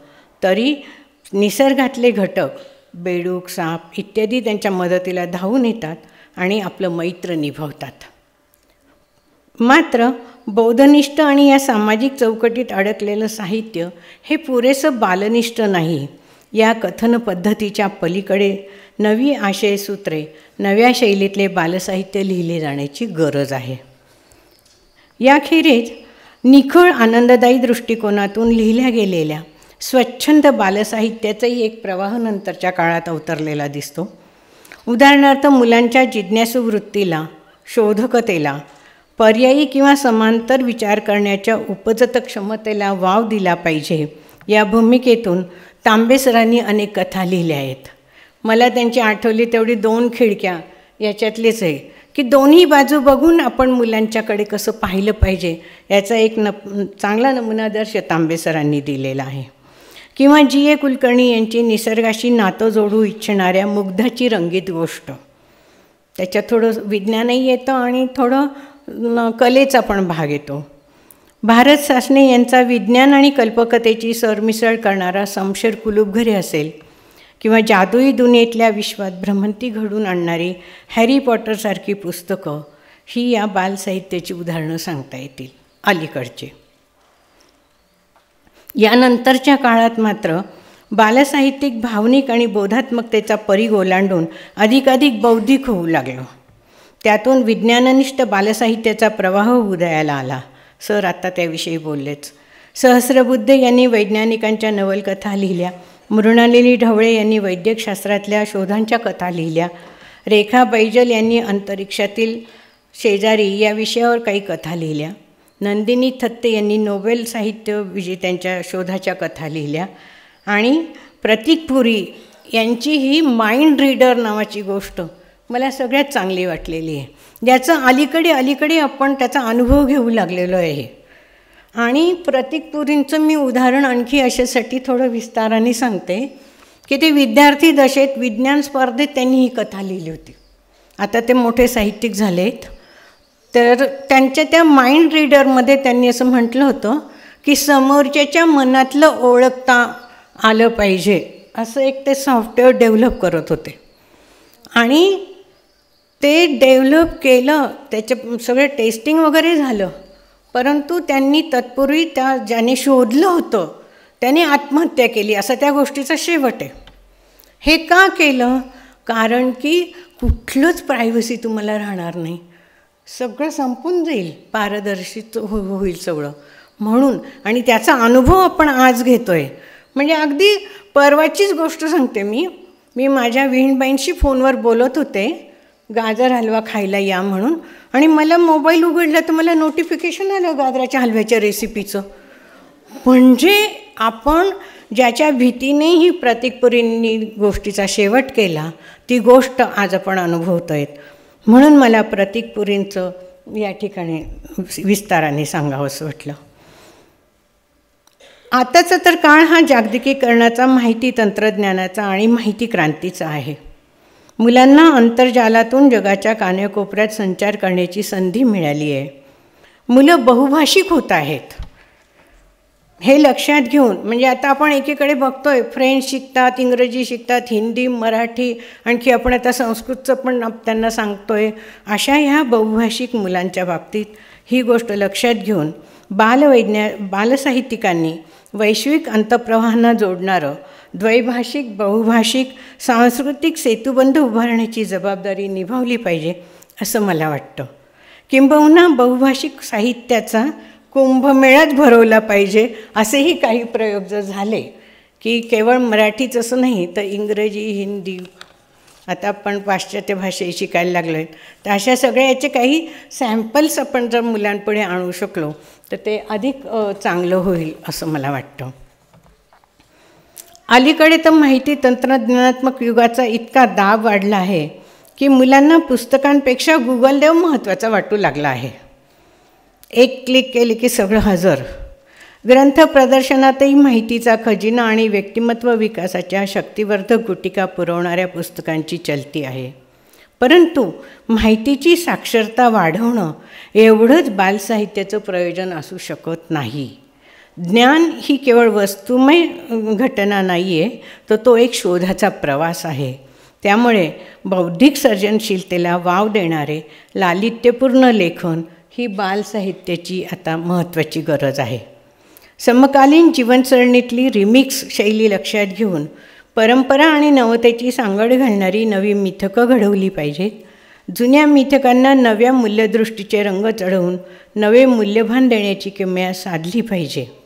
तरी निसर्गातले घटक, बेडूक, साप इत्यादी त्यांच्या मदतीला धावून येतात आणि आपलं मैत्र निभवतात. मात्र बौद्धनिष्ठ आणि या सामाजिक चौकटीत अडकलेलं साहित्य हे पुरेसं बालनिष्ठ नाही. या कथन पद्धतीच्या पलीकडे नवी आशयसूत्रे, नव्या शैलीतले बालसाहित्य लिहिले जाण्याची गरज आहे. याखेरीज निखळ आनंददायी दृष्टिकोनातून लिहिल्या गेलेल्या स्वच्छंद बालसाहित्याचाही एक प्रवाह नंतरच्या काळात अवतरलेला दिसतो. उदाहरणार्थ मुलांच्या जिज्ञासू वृत्तीला, शोधकतेला, पर्यायी किंवा समांतर विचार करण्याच्या उपजत क्षमतेला वाव दिला पाहिजे या भूमिकेतून तांबे सरांनी अनेक कथा लिहिल्या आहेत. मला त्यांची आठवली तेवढी 2 खिडक्या याच्यातलीच आहे की दोन्ही बाजू बघून आपण मुलांच्याकडे कसं पाहिलं पाहिजे याचा एक चांगला नमुनादर्श तांबे सरांनी दिलेला आहे. किंवा जी.ए. कुलकर्णी यांची निसर्गाशी नातं जोडू इच्छिणाऱ्या मुग्धाची रंगीत गोष्ट. त्याच्यात थोडं विज्ञानही येतं आणि थोडं कलेचा पण भाग येतो. भारत सासणे यांचा विज्ञान आणि कल्पकतेची सरमिसळ करणारा शमशेर कुलूपघरे असेल किंवा जादुई दुनियेतल्या विश्वात भ्रमंती घडून आणणारी हॅरी पॉटरसारखी पुस्तकं ही या बालसाहित्याची उदाहरणं सांगता येतील अलीकडचे. यानंतरच्या काळात मात्र बालसाहित्यिक भावनिक आणि बोधात्मकतेचा परीघ ओलांडून अधिकाधिक बौद्धिक होऊ लागलं. त्यातून विज्ञाननिष्ठ बालसाहित्याचा प्रवाह उदयाला आला. सर आत्ता त्याविषयी बोललेच. सहस्रबुद्धे यांनी वैज्ञानिकांच्या नवलकथा लिहिल्या. मृणालिनी ढवळे यांनी वैद्यकशास्त्रातल्या शोधांच्या कथा लिहिल्या. रेखा बैजल यांनी अंतरिक्षातील शेजारी या विषयावर काही कथा लिहिल्या. नंदिनी थत्ते यांनी नोबेल साहित्य विजेत्यांच्या शोधाच्या कथा लिहिल्या. आणि प्रतीक पुरी यांची ही माइंड रीडर नावाची गोष्ट मला सगळ्यात चांगली वाटलेली आहे, ज्याचं अलीकडे आपण त्याचा अनुभव घेऊ लागलेलो आहे. आणि प्रतीक पुरींचं मी उदाहरण आणखी अशासाठी थोडं विस्ताराने सांगते की ते विद्यार्थी दशेत विज्ञान स्पर्धेत त्यांनी ही कथा लिहिली होती. आता ते मोठे साहित्यिक झालेत. तर त्यांच्या त्या माइंड रीडरमध्ये त्यांनी असं म्हटलं होतं की समोरच्याच्या मनातलं ओळखता आलं पाहिजे, असं एक ते सॉफ्टवेअर डेव्हलप करत होते. आणि ते डेव्हलप केलं, त्याचं सगळं टेस्टिंग वगैरे झालं, परंतु त्यांनी तत्पूर्वी ज्याने शोधलं होतं त्याने आत्महत्या केली, असं त्या गोष्टीचा शेवट आहे. हे का केलं? कारण की कुठलंच प्रायव्हसी तुम्हाला राहणार नाही, सगळं संपून जाईल, पारदर्शित होईल सगळं म्हणून. आणि त्याचा अनुभव आपण आज घेतो आहे. म्हणजे अगदी परवाचीच गोष्ट सांगते मी माझ्या विणबाईंशी फोनवर बोलत होते, गाजर हलवा खायला या म्हणून, आणि मला मोबाईल उघडला तर मला नोटिफिकेशन आलं गाजराच्या हलव्याच्या रेसिपीचं. म्हणजे आपण ज्याच्या भीतीने ही प्रतीक पुरींनी गोष्टीचा शेवट केला ती गोष्ट आज आपण अनुभवतो आहेत. म्हणून मला प्रतीक पुरींचं या ठिकाणी विस्ताराने सांगावंसं वाटलं. आताचा तर काळ हा जागतिकीकरणाचा, माहिती तंत्रज्ञानाचा आणि माहिती क्रांतीचा आहे. मुलांना आंतरजालातून जगाच्या कानाकोपऱ्यात संचार करण्याची संधी मिळाली आहे. मुलं बहुभाषिक होत आहेत हे लक्षात घेऊन, म्हणजे आता आपण एकीकडे बघतोय फ्रेंच शिकतात, इंग्रजी शिकतात, हिंदी, मराठी, आणखी आपण आता संस्कृतचं पण त्यांना सांगतोय. अशा ह्या बहुभाषिक मुलांच्या बाबतीत ही गोष्ट लक्षात घेऊन बालसाहित्यिकांनी वैश्विक अंतःप्रवाहांना जोडणारं द्वैभाषिक, बहुभाषिक, सांस्कृतिक सेतुबंध उभारण्याची जबाबदारी निभावली पाहिजे असं मला वाटतं. किंबहुना बहुभाषिक साहित्याचा कुंभमेळाच भरवला पाहिजे असेही काही प्रयोग जर झाले की केवळ मराठीच असं नाही तर इंग्रजी, हिंदी, आता आपण पाश्चात्य भाषा शिकायला लागलो आहेत, तर अशा सगळ्या याचे काही सॅम्पल्स आपण जर मुलांपुढे आणू शकलो तर ते अधिक चांगलं होईल असं मला वाटतं. अलीकडे तर माहिती तंत्रज्ञानात्मक युगाचा इतका दाब वाढला आहे की मुलांना पुस्तकांपेक्षा गुगल देव महत्त्वाचा वाटू लागला आहे. एक क्लिक केले की सगळं हजर. ग्रंथ प्रदर्शनातही माहितीचा खजिना आणि व्यक्तिमत्व विकासाच्या शक्तिवर्धक गुटिका पुरवणाऱ्या पुस्तकांची चलती आहे. परंतु माहितीची साक्षरता वाढवणं एवढंच बालसाहित्याचं प्रयोजन असू शकत नाही. ज्ञान ही केवळ वस्तुमय घटना नाही आहे, तर तो एक शोधाचा प्रवास आहे. त्यामुळे बौद्धिक सर्जनशीलतेला वाव देणारे लालित्यपूर्ण लेखन ही बालसाहित्याची आता महत्त्वाची गरज आहे. समकालीन जीवनसरणीतली रिमिक्स शैली लक्षात घेऊन परंपरा आणि नवतेची सांगड घालणारी नवी मिथकं घडवली पाहिजेत. जुन्या मिथकांना नव्या मूल्यदृष्टीचे रंग चढवून नवे मूल्यभान देण्याची किमया साधली पाहिजे.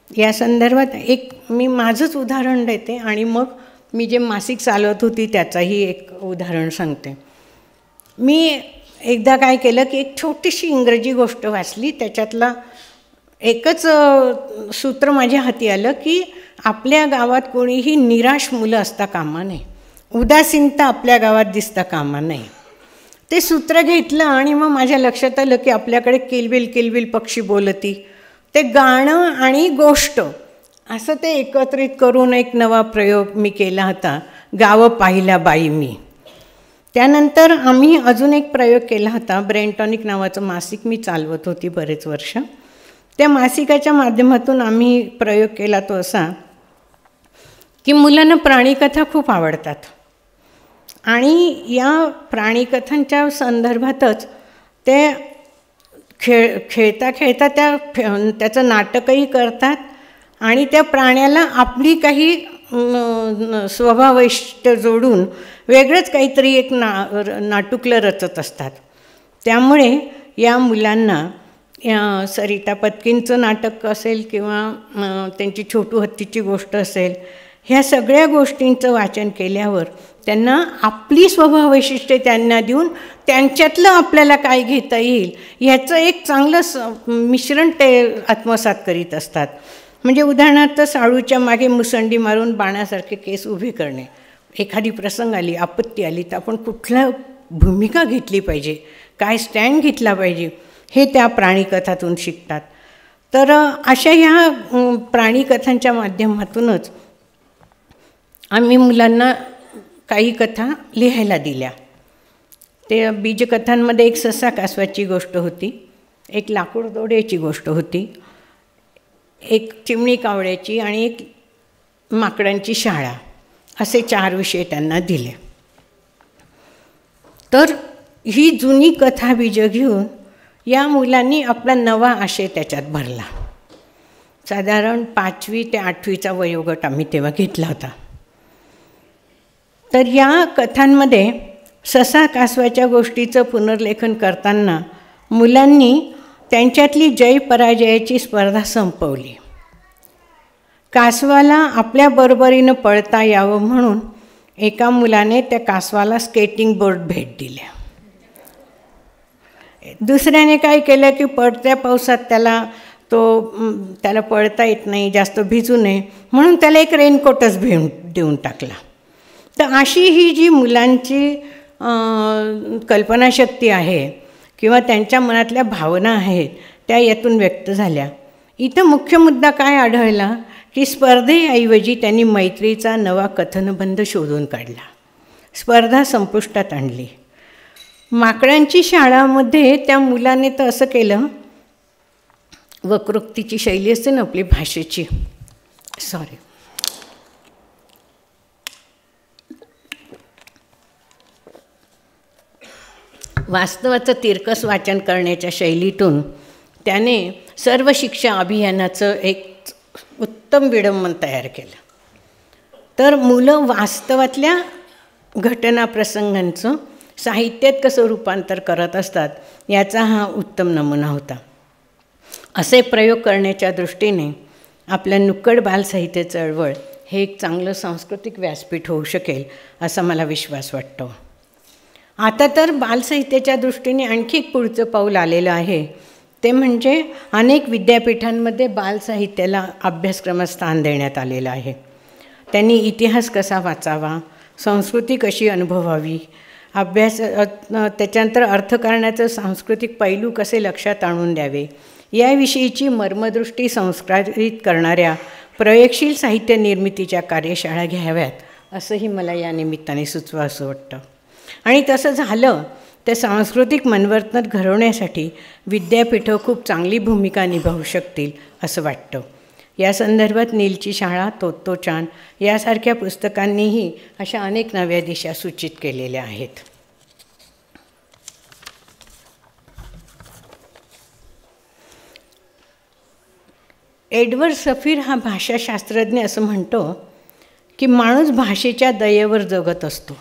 या संदर्भात एक मी माझंच उदाहरण देते आणि मग मी जे मासिक चालवत होती त्याचाही एक उदाहरण सांगते. मी एकदा काय केलं की एक छोटीशी इंग्रजी गोष्ट वाचली, त्याच्यातला एकच सूत्र माझ्या हाती आलं की आपल्या गावात कोणीही निराश मुलं असता कामा नये, उदासीनता आपल्या गावात दिसता कामा नये. ते सूत्र घेतलं आणि मग माझ्या लक्षात आलं की आपल्याकडे किलबिल किलबिल पक्षी बोलती, ते गाणं आणि गोष्ट असं ते एकत्रित करून एक नवा प्रयोग मी केला होता, गावं पाहिल्या बाई मी. त्यानंतर आम्ही अजून एक प्रयोग केला होता. ब्रेन टॉनिक नावाचं मासिक मी चालवत होती बरेच वर्ष. त्या मासिकाच्या माध्यमातून आम्ही प्रयोग केला तो असा की मुलांना प्राणीकथा खूप आवडतात आणि या प्राणीकथांच्या संदर्भातच ते खेळता खेळता त्याचं नाटकही करतात आणि त्या प्राण्याला आपली काही स्वभाववैशिष्ट्य जोडून वेगळंच काहीतरी एक नाटुकलं रचत असतात. त्यामुळे या मुलांना सरिता पत्कींचं नाटक असेल किंवा त्यांची छोटू हत्तीची गोष्ट असेल, ह्या सगळ्या गोष्टींचं वाचन केल्यावर त्यांना आपली स्वभाव वैशिष्ट्ये त्यांना देऊन त्यांच्यातलं आपल्याला काय घेता येईल ह्याचं एक चांगलं मिश्रण ते आत्मसात करीत असतात. म्हणजे उदाहरणार्थ साळूच्या मागे मुसंडी मारून बाणासारखे केस उभे करणे. एखादी प्रसंग आली, आपत्ती आली, तर आपण कुठल्या भूमिका घेतली पाहिजे, काय स्टँड घेतला पाहिजे, हे त्या प्राणीकथातून शिकतात. तर अशा ह्या प्राणीकथांच्या माध्यमातूनच आम्ही मुलांना काही कथा लिहायला दिल्या. ते बीजकथांमध्ये एक ससा कासवाची गोष्ट होती, एक लाकूड दोड्याची गोष्ट होती, एक चिमणी कावळ्याची आणि एक माकडांची शाळा, असे 4 विषय त्यांना दिले. तर ही जुनी कथा बीज घेऊन या मुलांनी आपला नवा आशय त्याच्यात भरला. साधारण 5वी ते 8वीचा वयोगट आम्ही तेव्हा घेतला होता. तर या कथांमध्ये ससा कासवाच्या गोष्टीचं पुनर्लेखन करताना मुलांनी त्यांच्यातली जय पराजयाची स्पर्धा संपवली. कासवाला आपल्या बरोबरीनं पळता यावं म्हणून एका मुलाने त्या कासवाला स्केटिंग बोर्ड भेट दिल्या. दुसऱ्याने काय केलं की पडत्या पावसात त्याला पळता येत नाही, जास्त भिजू नये म्हणून त्याला एक रेनकोटच देऊन टाकला. तर अशी ही जी मुलांची कल्पनाशक्ती आहे किंवा त्यांच्या मनातल्या भावना आहेत त्या यातून व्यक्त झाल्या. इथं मुख्य मुद्दा काय आढळला की स्पर्धेऐवजी त्यांनी मैत्रीचा नवा कथनबंध शोधून काढला, स्पर्धा संपुष्टात आणली. माकडांची शाळामध्ये त्या मुलाने तर असं केलं, वक्रोक्तीची शैली असते ना आपली भाषेची, वास्तवाचं तिरकस वाचन करण्याच्या शैलीतून त्याने सर्व शिक्षा अभियानाचं एक उत्तम विडंबन तयार केलं. तर मुलं वास्तवातल्या घटना प्रसंगांचं साहित्यात कसं रूपांतर करत असतात याचा हा उत्तम नमुना होता. असे प्रयोग करण्याच्या दृष्टीने आपल्या नुक्कड बालसाहित्य चळवळ हे एक चांगलं सांस्कृतिक व्यासपीठ होऊ शकेल असा मला विश्वास वाटतो. आता तर बालसाहित्याच्या दृष्टीने आणखी एक पुढचं पाऊल आलेलं आहे, ते म्हणजे अनेक विद्यापीठांमध्ये बालसाहित्याला अभ्यासक्रमात स्थान देण्यात आलेलं आहे. त्यांनी इतिहास कसा वाचावा, संस्कृती कशी अनुभवावी, त्याच्यानंतर अर्थकारणाचं सांस्कृतिक पैलू कसे लक्षात आणून द्यावे याविषयीची मर्मदृष्टी संस्कारित करणाऱ्या प्रयोगशील साहित्य निर्मितीच्या कार्यशाळा घ्याव्यात असंही मला या निमित्ताने सुचवावंसं वाटतं. आणि तसं झालं तर सांस्कृतिक मनवर्तन घडवण्यासाठी विद्यापीठं खूप चांगली भूमिका निभावू शकतील असं वाटतं. या संदर्भात नीलची शाळा, तोत्तोचान यासारख्या पुस्तकांनीही अशा अनेक नव्या दिशा सूचित केलेल्या आहेत. एडवर्ड सफीर हा भाषाशास्त्रज्ञ असं म्हणतो की माणूस भाषेच्या दयेवर जगत असतो.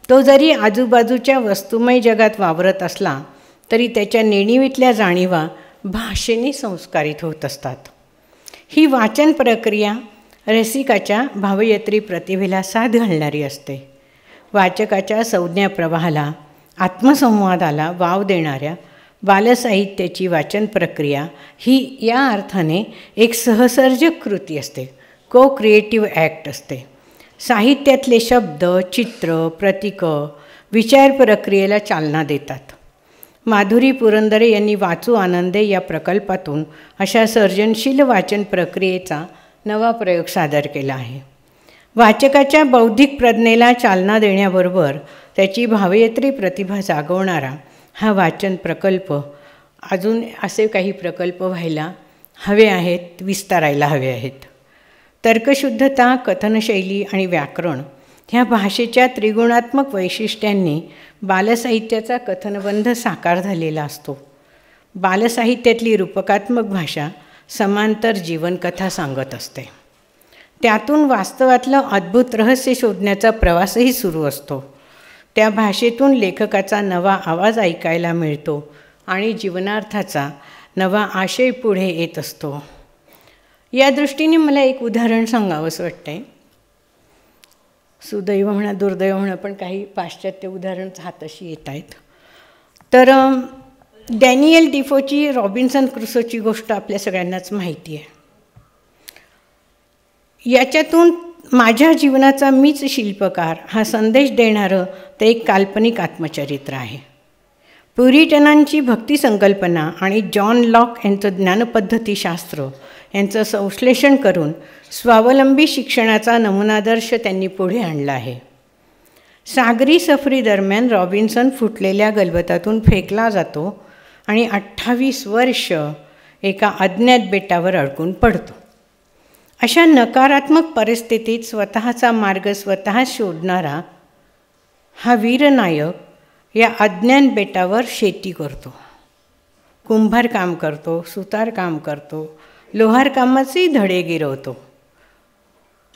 तो जरी आजूबाजूच्या वस्तुमय जगात वावरत असला तरी त्याच्या नेणिवीतल्या जाणीवा भाषेने संस्कारित होत असतात. ही वाचन प्रक्रिया रसिकाच्या भावयत्री प्रतिभेला साथ घालणारी असते. वाचकाच्या संज्ञा प्रवाहाला, आत्मसंवादाला वाव देणाऱ्या बालसाहित्याची वाचन प्रक्रिया ही या अर्थाने एक सहसर्जक कृती असते, को क्रिएटिव्ह ॲक्ट असते. साहित्यातले शब्द, चित्र, प्रतीकं विचार प्रक्रियेला चालना देतात. माधुरी पुरंदरे यांनी वाचू आनंदे या प्रकल्पातून अशा सर्जनशील वाचन प्रक्रियेचा नवा प्रयोग सादर केला आहे. वाचकाच्या बौद्धिक प्रज्ञेला चालना देण्याबरोबर त्याची भावयत्री प्रतिभा जागवणारा हा वाचन प्रकल्प अजून असे काही प्रकल्प व्हायला हवे आहेत, विस्तारायला हवे आहेत. तर्कशुद्धता, कथनशैली आणि व्याकरण ह्या भाषेच्या त्रिगुणात्मक वैशिष्ट्यांनी बालसाहित्याचा कथनबंध साकार झालेला असतो. बालसाहित्यातली रूपकात्मक भाषा समांतर जीवनकथा सांगत असते. त्यातून वास्तवातलं अद्भुत रहस्य शोधण्याचा प्रवासही सुरू असतो. त्या भाषेतून लेखकाचा नवा आवाज ऐकायला मिळतो आणि जीवनार्थाचा नवा आशय पुढे येत असतो. या दृष्टीने मला एक उदाहरण सांगावंसं वाटतं आहे. सुदैव म्हणा दुर्दैव म्हणा, पण काही पाश्चात्य उदाहरण हाताशी येत आहेत. तर डॅनियल डिफोची रॉबिन्सन क्रुसोची गोष्ट आपल्या सगळ्यांनाच माहिती आहे. याच्यातून माझ्या जीवनाचा मीच शिल्पकार हा संदेश देणारं ते एक काल्पनिक आत्मचरित्र आहे. प्युरिटनांची भक्ती संकल्पना आणि जॉन लॉक यांचं ज्ञानपद्धतीशास्त्र यांचं संश्लेषण करून स्वावलंबी शिक्षणाचा नमुनादर्श त्यांनी पुढे आणला आहे. सागरी सफरीदरम्यान रॉबिन्सन फुटलेल्या गलबतातून फेकला जातो आणि 28 वर्ष एका अज्ञात बेटावर अडकून पडतो. अशा नकारात्मक परिस्थितीत स्वतःचा मार्ग स्वतः शोधणारा हा वीरनायक या अज्ञात बेटावर शेती करतो, कुंभार काम करतो, सुतार काम करतो, लोहार कामाचेही धडे गिरवतो,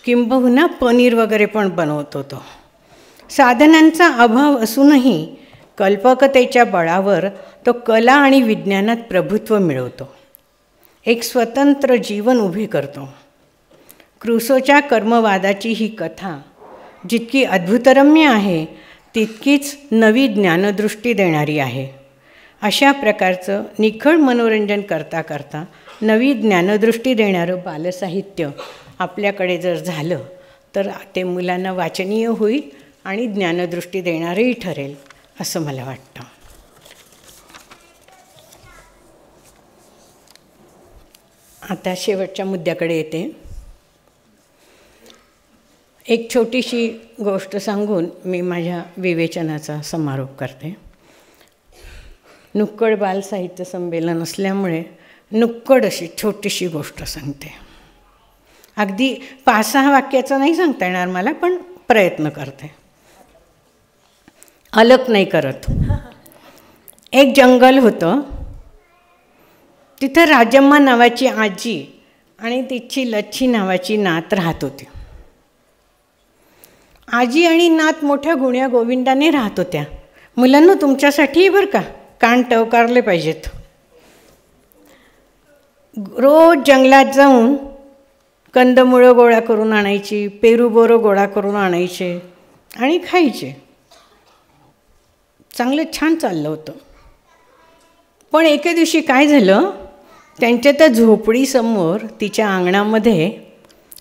किंबहुना पनीर वगैरे पण बनवतो. तो साधनांचा अभाव असूनही कल्पकतेच्या बळावर तो कला आणि विज्ञानात प्रभुत्व मिळवतो, एक स्वतंत्र जीवन उभे करतो. क्रुसोच्या कर्मवादाची ही कथा जितकी अद्भुतरम्य आहे तितकीच नवी ज्ञानदृष्टी देणारी आहे. अशा प्रकारचं निखळ मनोरंजन करता करता नवी ज्ञानदृष्टी देणारं बालसाहित्य आपल्याकडे जर झालं तर ते मुलांना वाचनीय होईल आणि ज्ञानदृष्टी देणारंही ठरेल असं मला वाटतं. आता शेवटच्या मुद्द्याकडे येते. एक छोटीशी गोष्ट सांगून मी माझ्या विवेचनाचा समारोप करते. नुक्कड बालसाहित्य संमेलन असल्यामुळे नुक्कड अशी छोटीशी गोष्ट सांगते. अगदी 5-6 वाक्याचं नाही सांगता येणार मला, पण प्रयत्न करते, अलग नाही करत. एक जंगल होतं. तिथं राजम्मा नावाची आजी आणि तिची लच्छी नावाची नात राहत होती. आजी आणि नात मोठ्या गुण्या गोविंदाने राहत होत्या. मुलांना तुमच्यासाठीही बरं का, कान टवकारले पाहिजेत. रोज जंगलात जाऊन कंदमुळं गोळा करून आणायची, पेरू बोरं गोळा करून आणायचे आणि खायचे. चांगलं छान चाललं होतं. पण एके दिवशी काय झालं, त्यांच्या त्या झोपडीसमोर तिच्या अंगणामध्ये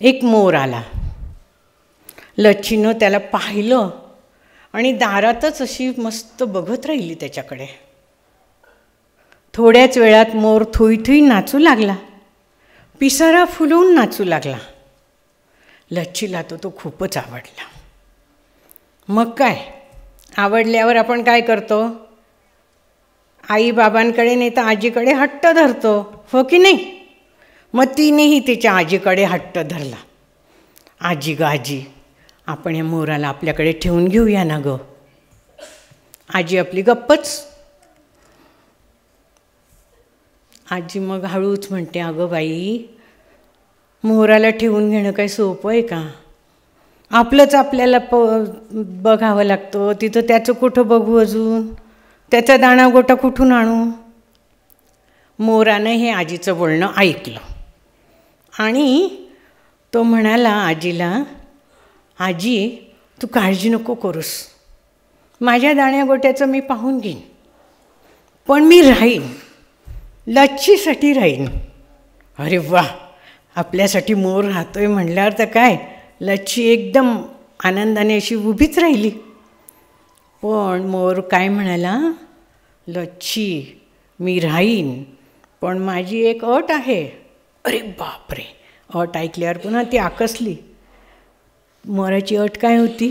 एक मोर आला. लच्छीनं त्याला पाहिलं आणि दारातच अशी मस्त बघत राहिली त्याच्याकडे. थोड्याच वेळात मोर थुई थुई नाचू लागला, पिसारा फुलवून नाचू लागला. लच्छीला तो खूपच आवडला. मग काय, आवडल्यावर आपण काय करतो, आई बाबांकडे नाही तर आजीकडे हट्ट धरतो, हो की नाही. मग तिनेही तिच्या आजीकडे हट्ट धरला. आजी ग आजी, आपण या मोराला आपल्याकडे ठेवून घेऊया ना गं. आजी आपली गप्पच. आजी मग हळूच म्हणते, अगं बाई, मोराला ठेवून घेणं काही सोपं आहे का. आपलंच आपल्याला बघावं लागतं. तिथं त्याचं कुठं बघू, अजून त्याचा दाणा गोटा कुठून आणू. मोरानं हे आजीचं बोलणं ऐकलं आणि तो म्हणाला आजीला, आजी तू काळजी नको करूस, माझ्या दाण्या गोट्याचं मी पाहून घेईन, पण मी राहीन, लच्छीसाठी राहीन. अरे वा, आपल्यासाठी मोर राहतोय म्हणल्यावर तर काय, लच्छी एकदम आनंदाने अशी उभीच राहिली. पण मोर काय म्हणाला, लच्छी मी राहीन, पण माझी एक अट आहे. अरे बापरे, अट ऐकल्यावर पुन्हा ती आकसली. मोराची अट काय होती,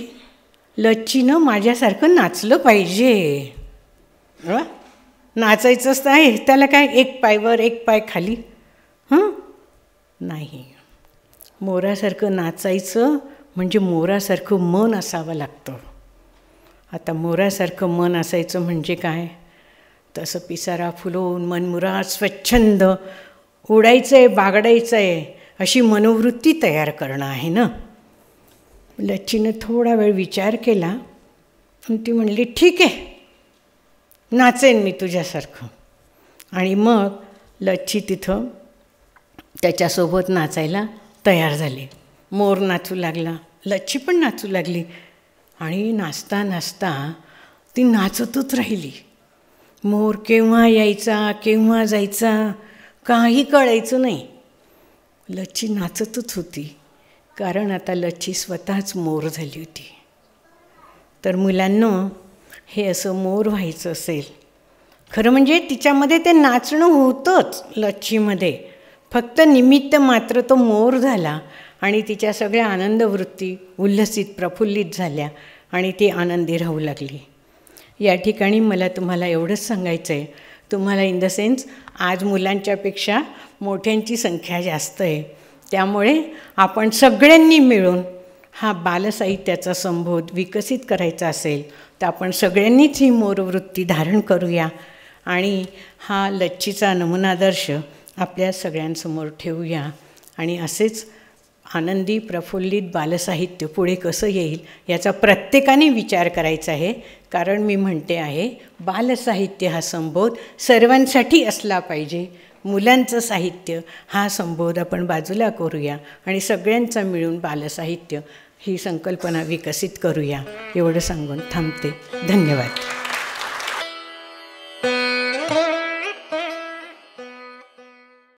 लच्छीनं माझ्यासारखं नाचलं पाहिजे. नाचायचंच तर आहे, त्याला काय एक पाय वर एक पाय खाली. नाही, मोरासारखं नाचायचं म्हणजे मोरासारखं मन असावं लागतं. आता मोरासारखं मन असायचं म्हणजे काय, तसं पिसारा फुलवून मनमुराद स्वच्छंद उडायचं आहे, बागडायचं आहे, अशी मनोवृत्ती तयार करणं आहे ना. लच्छीनं थोडा वेळ विचार केला आणि ती म्हणली, ठीक आहे, नाचेन मी तुझ्यासारखं. आणि मग लच्छी तिथं त्याच्यासोबत नाचायला तयार झाली. मोर नाचू लागला, लच्छी पण नाचू लागली आणि नाचता नाचता ती नाचतच राहिली. मोर केव्हा यायचा केव्हा जायचा काही कळायचं नाही. लच्छी नाचतच होती, कारण आता लच्छी स्वतःच मोर झाली होती. तर मुलांनो, हे असं मोर व्हायचं असेल, खरं म्हणजे तिच्यामध्ये ते नाचणं होतंच लच्छीमध्ये, फक्त निमित्त मात्र तो मोर झाला आणि तिच्या सगळ्या आनंदवृत्ती उल्हसित प्रफुल्लित झाल्या आणि ती आनंदी राहू लागली. या ठिकाणी मला तुम्हाला एवढंच सांगायचं आहे, तुम्हाला इन द सेन्स आज मुलांच्यापेक्षा मोठ्यांची संख्या जास्त आहे, त्यामुळे आपण सगळ्यांनी मिळून हा बालसाहित्याचा संबोध विकसित करायचा असेल तर आपण सगळ्यांनीच ही मोरवृत्ती धारण करूया आणि हा लच्छीचा नमुनादर्श आपल्या सगळ्यांसमोर ठेवूया आणि असेच आनंदी प्रफुल्लित बालसाहित्य पुढे कसं येईल याचा प्रत्येकाने विचार करायचा आहे. कारण मी म्हणते आहे, बालसाहित्य हा संबोध सर्वांसाठी असला पाहिजे. मुलांचं साहित्य हा संबोध आपण बाजूला करूया आणि सगळ्यांचा मिळून बालसाहित्य ही संकल्पना विकसित करूया. एवढं सांगून थांबते. धन्यवाद.